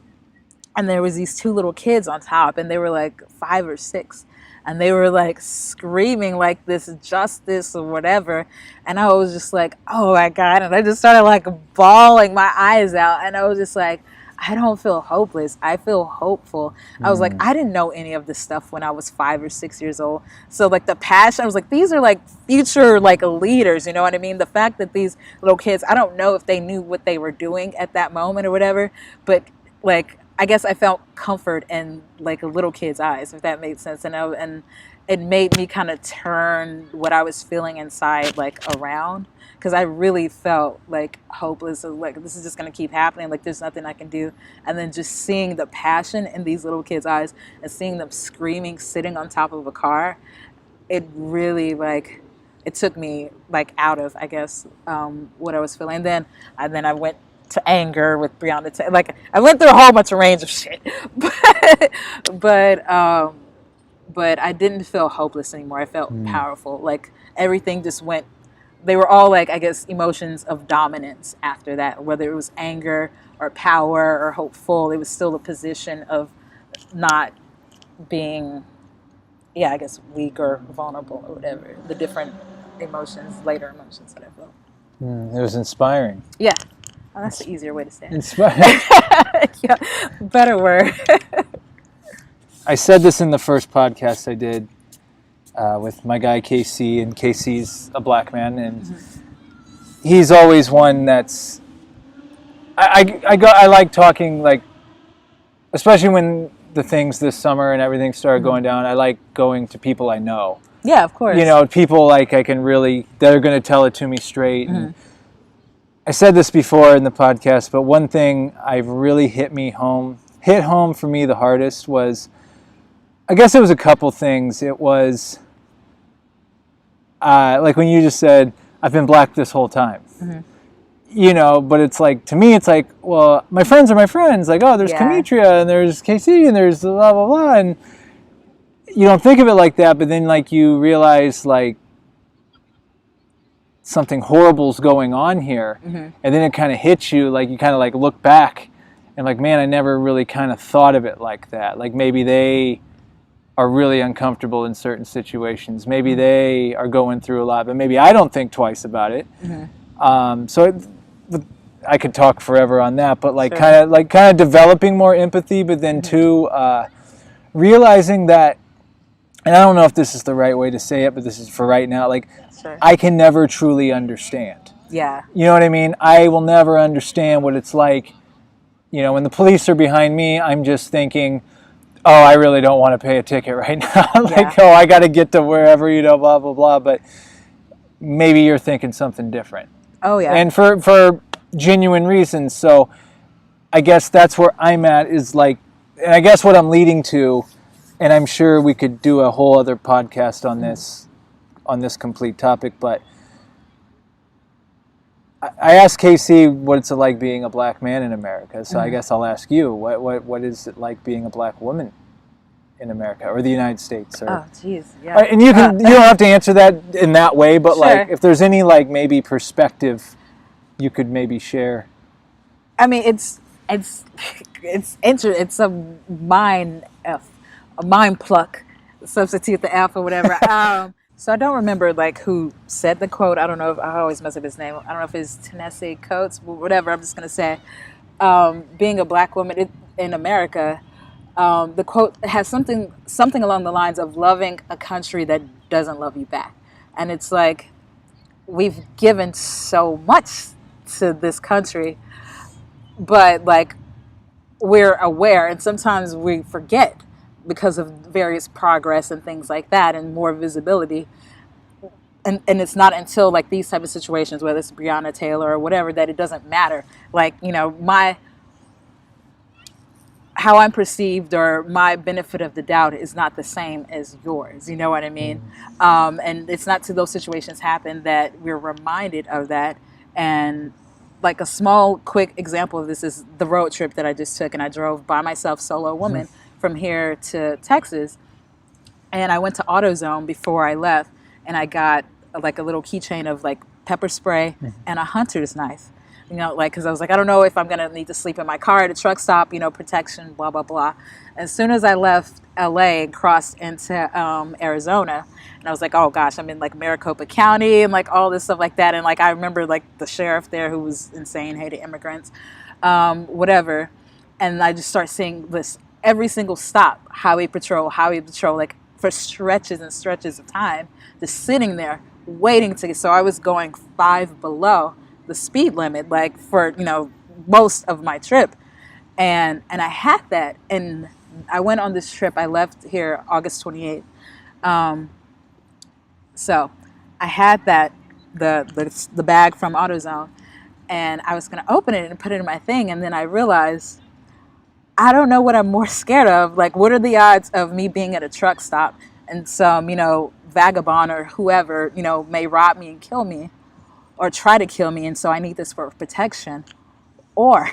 And there was these 2 little kids on top, and they were like 5 or 6, and they were like screaming like this justice or whatever. And I was just like, oh my God. And I just started like bawling my eyes out. And I was just like, I don't feel hopeless. I feel hopeful. I was like, I didn't know any of this stuff when I was 5 or 6 years old. So like the passion, I was like, these are like future like leaders, you know what I mean? The fact that these little kids, I don't know if they knew what they were doing at that moment or whatever, but like I guess I felt comfort in like a little kid's eyes, if that made sense. And it made me kind of turn what I was feeling inside like around, because I really felt like hopeless. Like this is just gonna keep happening. Like there's nothing I can do. And then just seeing the passion in these little kids' eyes and seeing them screaming, sitting on top of a car, it really like it took me like out of, I guess, what I was feeling. And then I went to anger with like I went through a whole bunch of range of shit, but but I didn't feel hopeless anymore. I felt powerful. Like everything just went. They were all like, I guess, emotions of dominance after that. Whether it was anger or power or hopeful, it was still a position of not being, yeah, I guess, weak or vulnerable or whatever. The different emotions, later emotions that I felt. It was inspiring. Yeah. Oh, that's the easier way to say it. Inspiring. Yeah, better word. I said this in the first podcast I did with my guy KC, and KC's a black man, and he's always one that's. I like talking, like, especially when the things this summer and everything started going down. I like going to people I know. Yeah, of course. You know, people like I can really, that are going to tell it to me straight. And I said this before in the podcast, but one thing I've really hit home for me the hardest was, I guess it was a couple things. It was like when you just said, I've been black this whole time. You know, but it's like, to me, it's like, well, my friends are my friends. Like, oh, there's Cametria and there's KC and there's blah, blah, blah. And you don't think of it like that, but then like you realize like something horrible's going on here. And then it kind of hits you, like you kind of like look back and like, man, I never really kind of thought of it like that. Like maybe they are really uncomfortable in certain situations. Maybe they are going through a lot, but maybe I don't think twice about it. I could talk forever on that, but like kind of developing more empathy, but then too realizing that, and I don't know if this is the right way to say it, but this is for right now, like I can never truly understand. Yeah. You know what I mean? I will never understand what it's like. You know, when the police are behind me, I'm just thinking, oh, I really don't want to pay a ticket right now. Like, oh, I got to get to wherever, you know, blah, blah, blah. But maybe you're thinking something different. Oh, yeah. And for genuine reasons. So I guess that's where I'm at, is like, and I guess what I'm leading to, and I'm sure we could do a whole other podcast on this complete topic, but I asked Casey what it's like being a black man in America. So I guess I'll ask you, what is it like being a black woman in America or the United States? Or, oh, jeez, yeah. And you don't have to answer that in that way, but like if there's any like maybe perspective you could maybe share. I mean, it's interesting. It's a mind pluck. Substitute the F or whatever. So I don't remember like who said the quote. I don't know if I always mess up his name. I don't know if it's Tennessee Coates, whatever. I'm just gonna say, being a black woman in America, the quote has something along the lines of loving a country that doesn't love you back, and it's like we've given so much to this country, but like we're aware, and sometimes we forget, because of various progress and things like that and more visibility. And it's not until like these type of situations, whether it's Breonna Taylor or whatever, that it doesn't matter. Like, you know, how I'm perceived or my benefit of the doubt is not the same as yours. You know what I mean? And it's not till those situations happen that we're reminded of that. And like a small, quick example of this is the road trip that I just took, and I drove by myself, solo woman, from here to Texas, and I went to AutoZone before I left, and I got like a little keychain of like pepper spray and a hunter's knife, you know, like, because I was like, I don't know if I'm gonna need to sleep in my car at a truck stop, you know, protection, blah blah blah. As soon as I left LA and crossed into Arizona, and I was like, oh gosh, I'm in like Maricopa County and like all this stuff like that, and like I remember like the sheriff there who was insane, hated immigrants, whatever, and I just start seeing this. Every single stop, highway patrol, like for stretches and stretches of time, just sitting there waiting to get. So I was going 5 below the speed limit, like for, you know, most of my trip. And I had that, and I went on this trip. I left here August 28th. So I had that, the bag from AutoZone, and I was going to open it and put it in my thing, and then I realized I don't know what I'm more scared of. Like, what are the odds of me being at a truck stop and some, vagabond or whoever, may rob me and kill me or try to kill me, and so I need this for protection? Or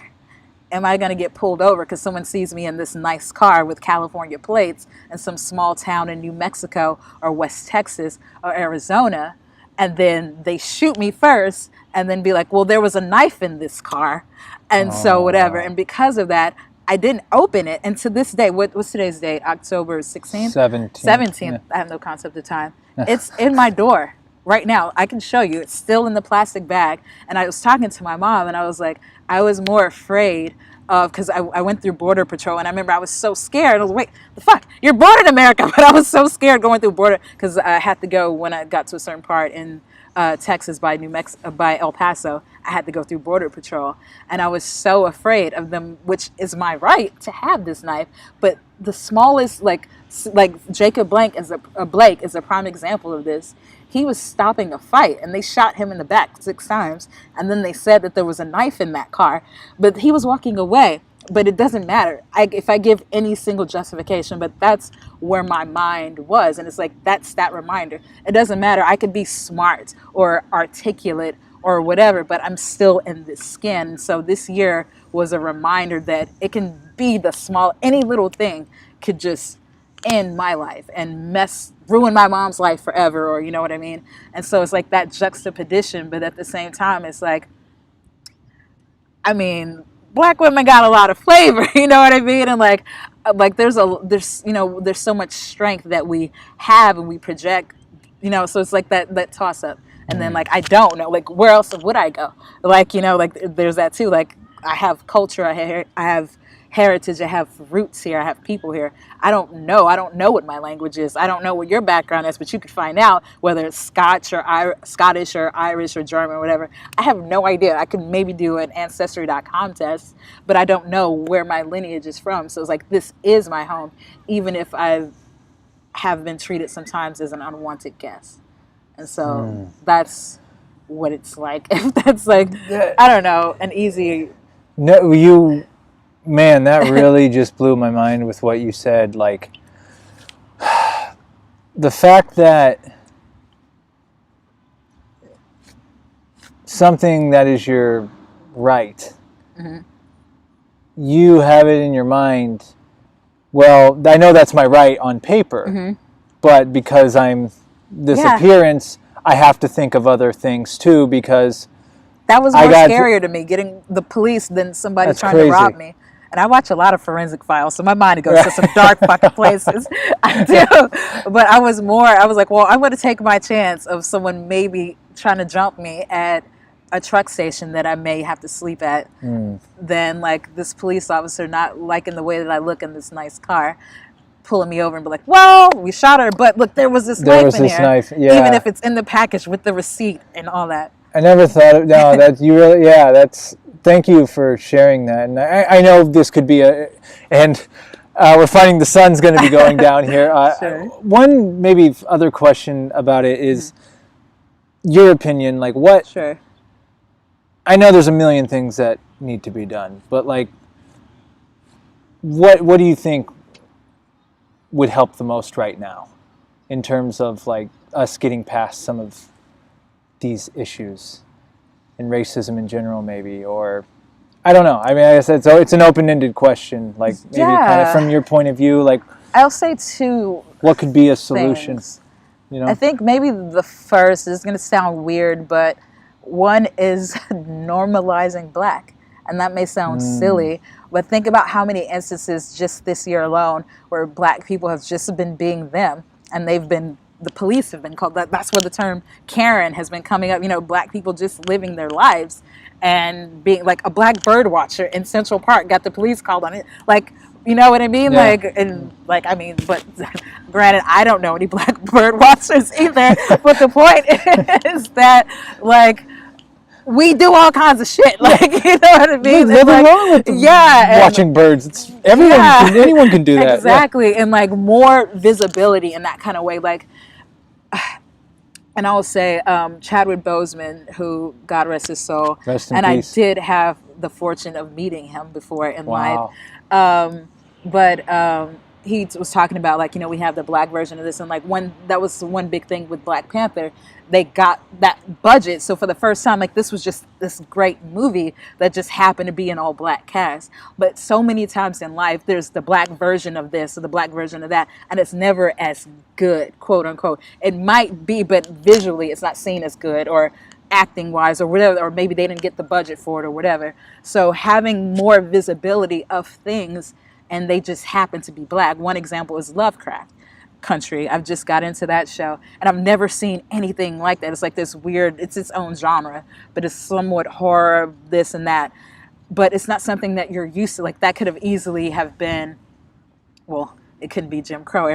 am I going to get pulled over because someone sees me in this nice car with California plates in some small town in New Mexico or West Texas or Arizona, and then they shoot me first and then be like, well, there was a knife in this car, and so whatever. And because of that, I didn't open it. And to this day, what's today's date? October 16th? 17th. Yeah. I have no concept of time. It's in my door right now. I can show you. It's still in the plastic bag. And I was talking to my mom, and I was like, I was more afraid of, because I went through Border Patrol, and I remember I was so scared. I was like, wait, the fuck? You're born in America. But I was so scared going through border, because I had to go when I got to a certain part in Texas by by El Paso. I had to go through Border Patrol, and I was so afraid of them, which is my right to have this knife. But the smallest, like Jacob Blake is a prime example of this. He was stopping a fight, and they shot him in the back 6 times, and then they said that there was a knife in that car, but he was walking away. But it doesn't matter if I give any single justification, but that's where my mind was. And it's like, that's that reminder. It doesn't matter. I could be smart or articulate or whatever, but I'm still in this skin. So this year was a reminder that it can be any little thing could just end my life and ruin my mom's life forever, or you know what I mean? And so it's like that juxtaposition, but at the same time, it's like, I mean, Black women got a lot of flavor, you know what I mean? And like there's so much strength that we have and we project, so it's like that toss up. And then like, I don't know, like, where else would I go? Like, like there's that too. Like, I have culture, I have heritage, I have roots here, I have people here. I don't know what my language is. I don't know what your background is, but you could find out whether it's Scottish or Irish or German or whatever. I have no idea. I could maybe do an ancestry.com test, but I don't know where my lineage is from. So it's like, this is my home, even if I have been treated sometimes as an unwanted guest. And so that's what it's like. If that's like, I don't know, an easy... No, man, that really just blew my mind with what you said. Like, the fact that something that is your right, you have it in your mind, well, I know that's my right on paper, but because I'm this appearance, I have to think of other things too, because that was more scarier to me, getting the police than somebody trying to rob me. And I watch a lot of forensic files, so my mind goes to some dark fucking places. I do. But I was like, well, I'm going to take my chance of someone maybe trying to jump me at a truck station that I may have to sleep at than like this police officer not liking the way that I look in this nice car, pulling me over and be like, well, we shot her, but look, there was this knife in here. Even if it's in the package with the receipt and all that. I never thought of, no, that you really, thank you for sharing that. And I know this could be we're finding the sun's going to be going down here. Sure. One maybe other question about it is your opinion, like what, Sure. I know there's a million things that need to be done, but like, what do you think would help the most right now in terms of like us getting past some of these issues and racism in general, maybe, or I don't know. I mean, I guess it's an open-ended question, like maybe kind of from your point of view, like I'll say two. What could be a solution? Things. I think maybe the first is going to sound weird, but one is normalizing Black, and that may sound silly, but think about how many instances just this year alone where Black people have just been being them, and the police have been called. That's where the term Karen has been coming up. Black people just living their lives and being like a black bird watcher in Central Park got the police called on it. Like, you know what I mean? Yeah. But granted, I don't know any black bird watchers either. But the point is that, like, we do all kinds of shit. Like, you know what I mean? There's nothing wrong with watching birds. It's anyone can do that. Exactly. And like more visibility in that kind of way. Like, and I'll say Chadwick Boseman, who, God rest his soul, Rest in and peace. I did have the fortune of meeting him before in Wow. life. But he was talking about, like, we have the black version of this, and like that was one big thing with Black Panther. They got that budget, so for the first time, like, this was just this great movie that just happened to be an all black cast. But so many times in life, there's the black version of this or the black version of that, and it's never as good, quote unquote. It might be, but visually, it's not seen as good, or acting wise, or whatever, or maybe they didn't get the budget for it or whatever. So having more visibility of things, and they just happen to be black. One example is Lovecraft Country. I've just got into that show, and I've never seen anything like that. It's like this weird, it's its own genre, but it's somewhat horror, this and that. But it's not something that you're used to. Like, that could have easily have been, well, it couldn't be Jim Crow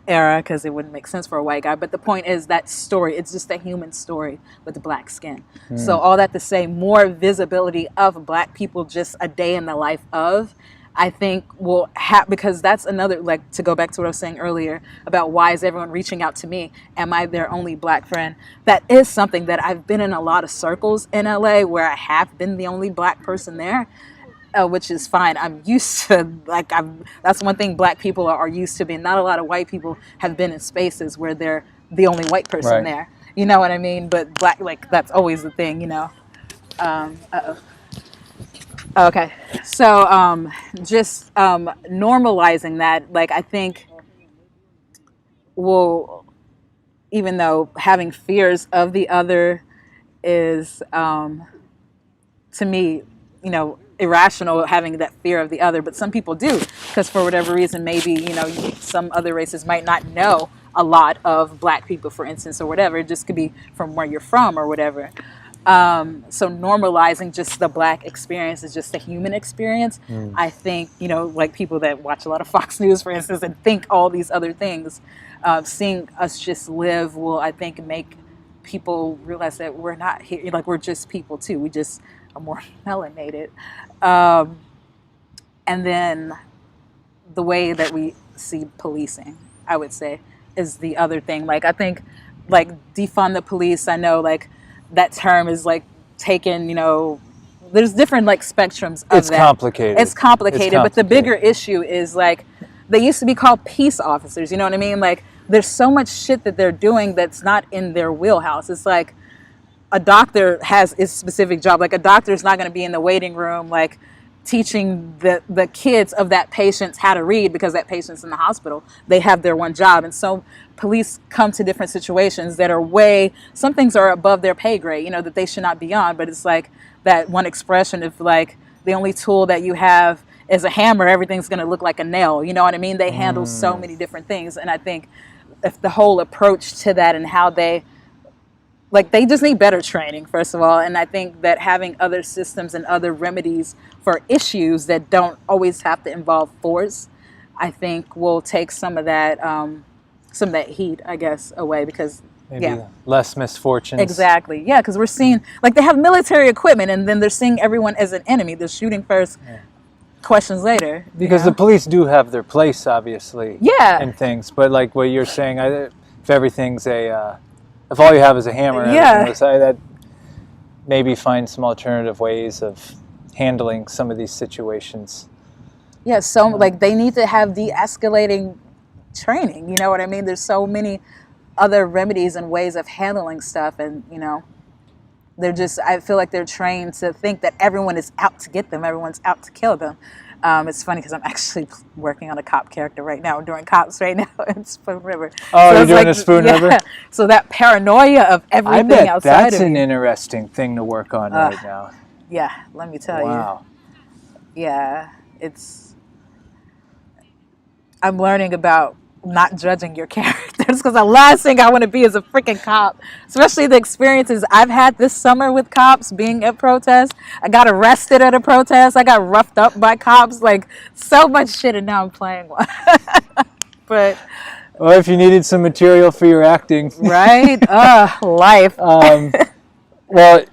era because it wouldn't make sense for a white guy. But the point is that story, it's just a human story with black skin. So all that to say, more visibility of black people, just a day in the life of, I think will have, because that's another, like, to go back to what I was saying earlier about why is everyone reaching out to me? Am I their only black friend? That is something that I've been in a lot of circles in LA where I have been the only black person there, which is fine. I'm used to, like, that's one thing black people are used to being. Not a lot of white people have been in spaces where they're the only white person there. You know what I mean? But black, like, that's always the thing, Okay, so just normalizing that, like, I think will, even though having fears of the other is, to me, irrational, having that fear of the other, but some people do, because for whatever reason, maybe, some other races might not know a lot of black people, for instance, or whatever. It just could be from where you're from or whatever. So normalizing just the black experience is just a human experience. I think, like people that watch a lot of Fox News, for instance, and think all these other things, seeing us just live will, I think, make people realize that we're not here, like, we're just people too. We just are more melanated. And then the way that we see policing, I would say, is the other thing. Like, I think, like, defund the police, I know, like, that term is, like, taken, there's different, like, spectrums of that. It's complicated, but the bigger issue is, like, they used to be called peace officers, you know what I mean? Like, there's so much shit that they're doing that's not in their wheelhouse. It's like a doctor has his specific job. Like, a doctor is not going to be in the waiting room, like, teaching the kids of that patient how to read because that patient's in the hospital. They have their one job. And so police come to different situations that are some things are above their pay grade, that they should not be on. But it's like that one expression of, like, the only tool that you have is a hammer, everything's going to look like a nail. You know what I mean? They handle so many different things. And I think if the whole approach to that and how they just need better training, first of all. And I think that having other systems and other remedies for issues that don't always have to involve force, I think will take some of that heat, I guess, away, because maybe less misfortunes. Exactly. Yeah, because we're seeing, like, they have military equipment and then they're seeing everyone as an enemy. They're shooting first, questions later. Because the police do have their place, obviously. Yeah. And things, but like what you're saying, if everything's if all you have is a hammer, that maybe find some alternative ways of handling some of these situations. Yeah, so like they need to have de-escalating training. You know what I mean? There's so many other remedies and ways of handling stuff, and I feel like they're trained to think that everyone is out to get them, everyone's out to kill them. It's funny because I'm actually working on a cop character right now. I'm doing cops right now in Spoon River. Oh, so you're doing a Spoon River? So that paranoia of everything outside that's of me. an interesting thing to work on right now. Yeah, let me tell you. Wow. Yeah, I'm learning about not judging your characters, because the last thing I want to be is a freaking cop, especially the experiences I've had this summer with cops, being at protests. I got arrested at a protest. I got roughed up by cops, like so much shit, and now I'm playing one. But well, if you needed some material for your acting, right? Life. Well,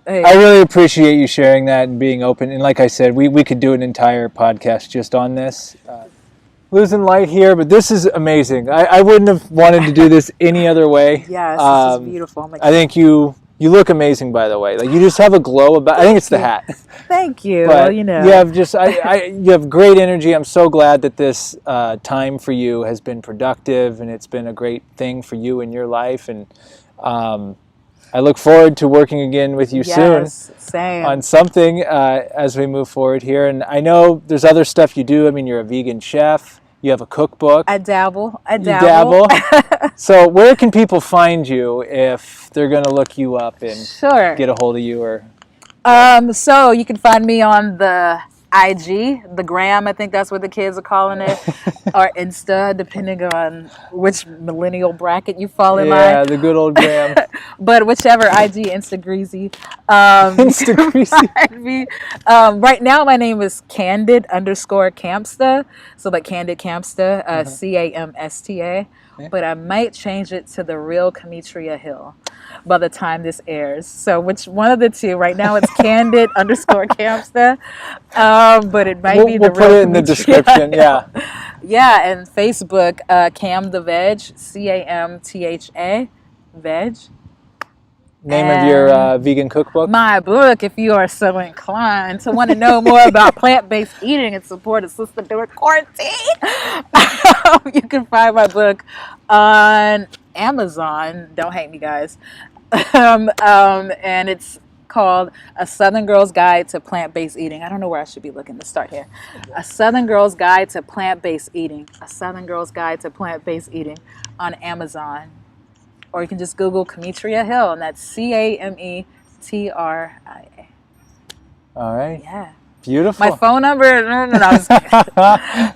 Hey. I really appreciate you sharing that and being open. And like I said, we could do an entire podcast just on this. Losing light here, but this is amazing. I wouldn't have wanted to do this any other way. Yes, this is beautiful. I think you look amazing, by the way. Like, you just have a glow about. I think it's the hat. Thank you. But well, you know, you have just you have great energy. I'm so glad that this time for you has been productive, and it's been a great thing for you in your life. And I look forward to working again with you soon same. on something as we move forward here. And I know there's other stuff you do. I mean, you're a vegan chef. You have a cookbook. I dabble. You dabble. So where can people find you if they're going to look you up and get a hold of you? Or So you can find me on the IG, the gram, I think that's what the kids are calling it, or Insta, depending on which millennial bracket you fall in line. Yeah, the good old gram. But whichever, IG, Instagreasy. Instagreasy. Right now, my name is Candid_Campsta. So like Candid Campsta, Camsta. But I might change it to the real Cametria Hill by the time this airs. So which one of the two? Right now it's Candid_Campsta. But it might be the real. We'll put it in the description, yeah. Yeah, and Facebook, Cam the Veg, Camtha, Veg. Name of your vegan cookbook? My book, if you are so inclined to want to know more about plant-based eating and support a sister during quarantine, you can find my book on Amazon. Don't hate me, guys. And it's called A Southern Girl's Guide to Plant-Based Eating. I don't know where I should be looking to start here. A Southern Girl's Guide to Plant-Based Eating. A Southern Girl's Guide to Plant-Based Eating on Amazon. Or you can just Google Cametria Hill, and that's Cametria. All right. Yeah. Beautiful. My phone number, no,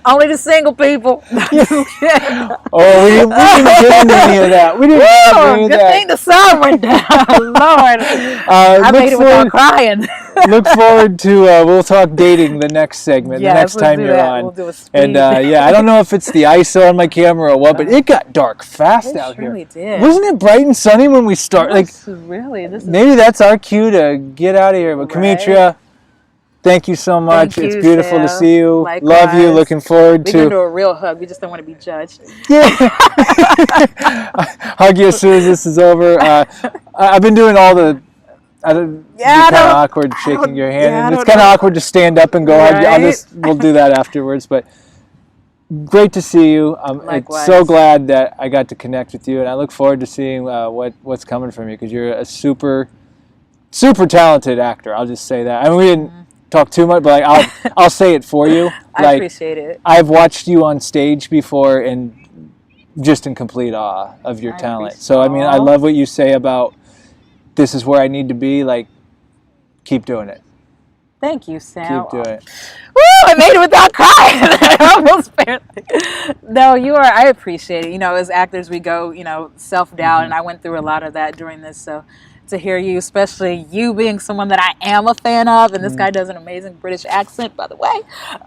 only the single people. Oh, we didn't get into any of that. We didn't get into any of good that. thing the sun went down. Lord, I made it without crying. Look forward to we'll talk dating the next segment, the next time you're on. We'll do a speed. And yeah, I don't know if it's the ISO on my camera or what, but it got dark fast out here. It really did. Wasn't it bright and sunny when we started? Like, really, maybe that's our cue to get out of here. But Cametria, thank you so much. Thank it's you, beautiful to Sam. see you. Likewise. Love you. Looking forward We to. can do a real hug. We just don't want to be judged. Yeah. Hug you as soon as this is over. I've been doing all the. It's kind of awkward shaking your hand, and it's kind of awkward to stand up and go. Right? We'll do that afterwards. But great to see you. I'm so glad that I got to connect with you, and I look forward to seeing what's coming from you, because you're a super talented actor. I'll just say that. I mean, we didn't talk too much, but I'll say it for you. I appreciate it. I've watched you on stage before, and just in complete awe of your talent. So I mean, I love what you say about this is where I need to be. Like, keep doing it. Thank you, Sam. Keep doing it. Woo! I made it without crying. Almost barely. No, I appreciate it. You know, as actors, we go, self-doubt, and I went through a lot of that during this. So to hear you, especially you being someone that I am a fan of, and this guy does an amazing British accent, by the way.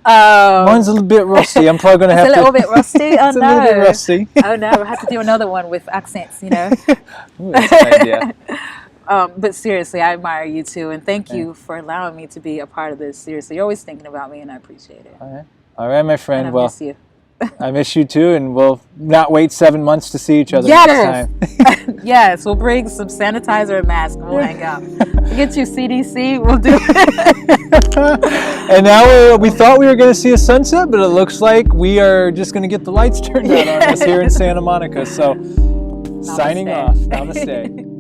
Mine's a little bit rusty. I'm probably going to have to. It's a little bit rusty. Oh, it's a little bit rusty. Oh, no. I have to do another one with accents, Ooh, that's an idea. But seriously, I admire you too, and thank you for allowing me to be a part of this. Seriously, you're always thinking about me, and I appreciate it. All right, my friend. And I miss you. I miss you too, and we'll not wait 7 months to see each other next time. Yes, we'll bring some sanitizer and mask, and we'll hang out. Forget you, CDC. We'll do it. And now we thought we were going to see a sunset, but it looks like we are just going to get the lights turned on us here in Santa Monica. So, signing off. Namaste.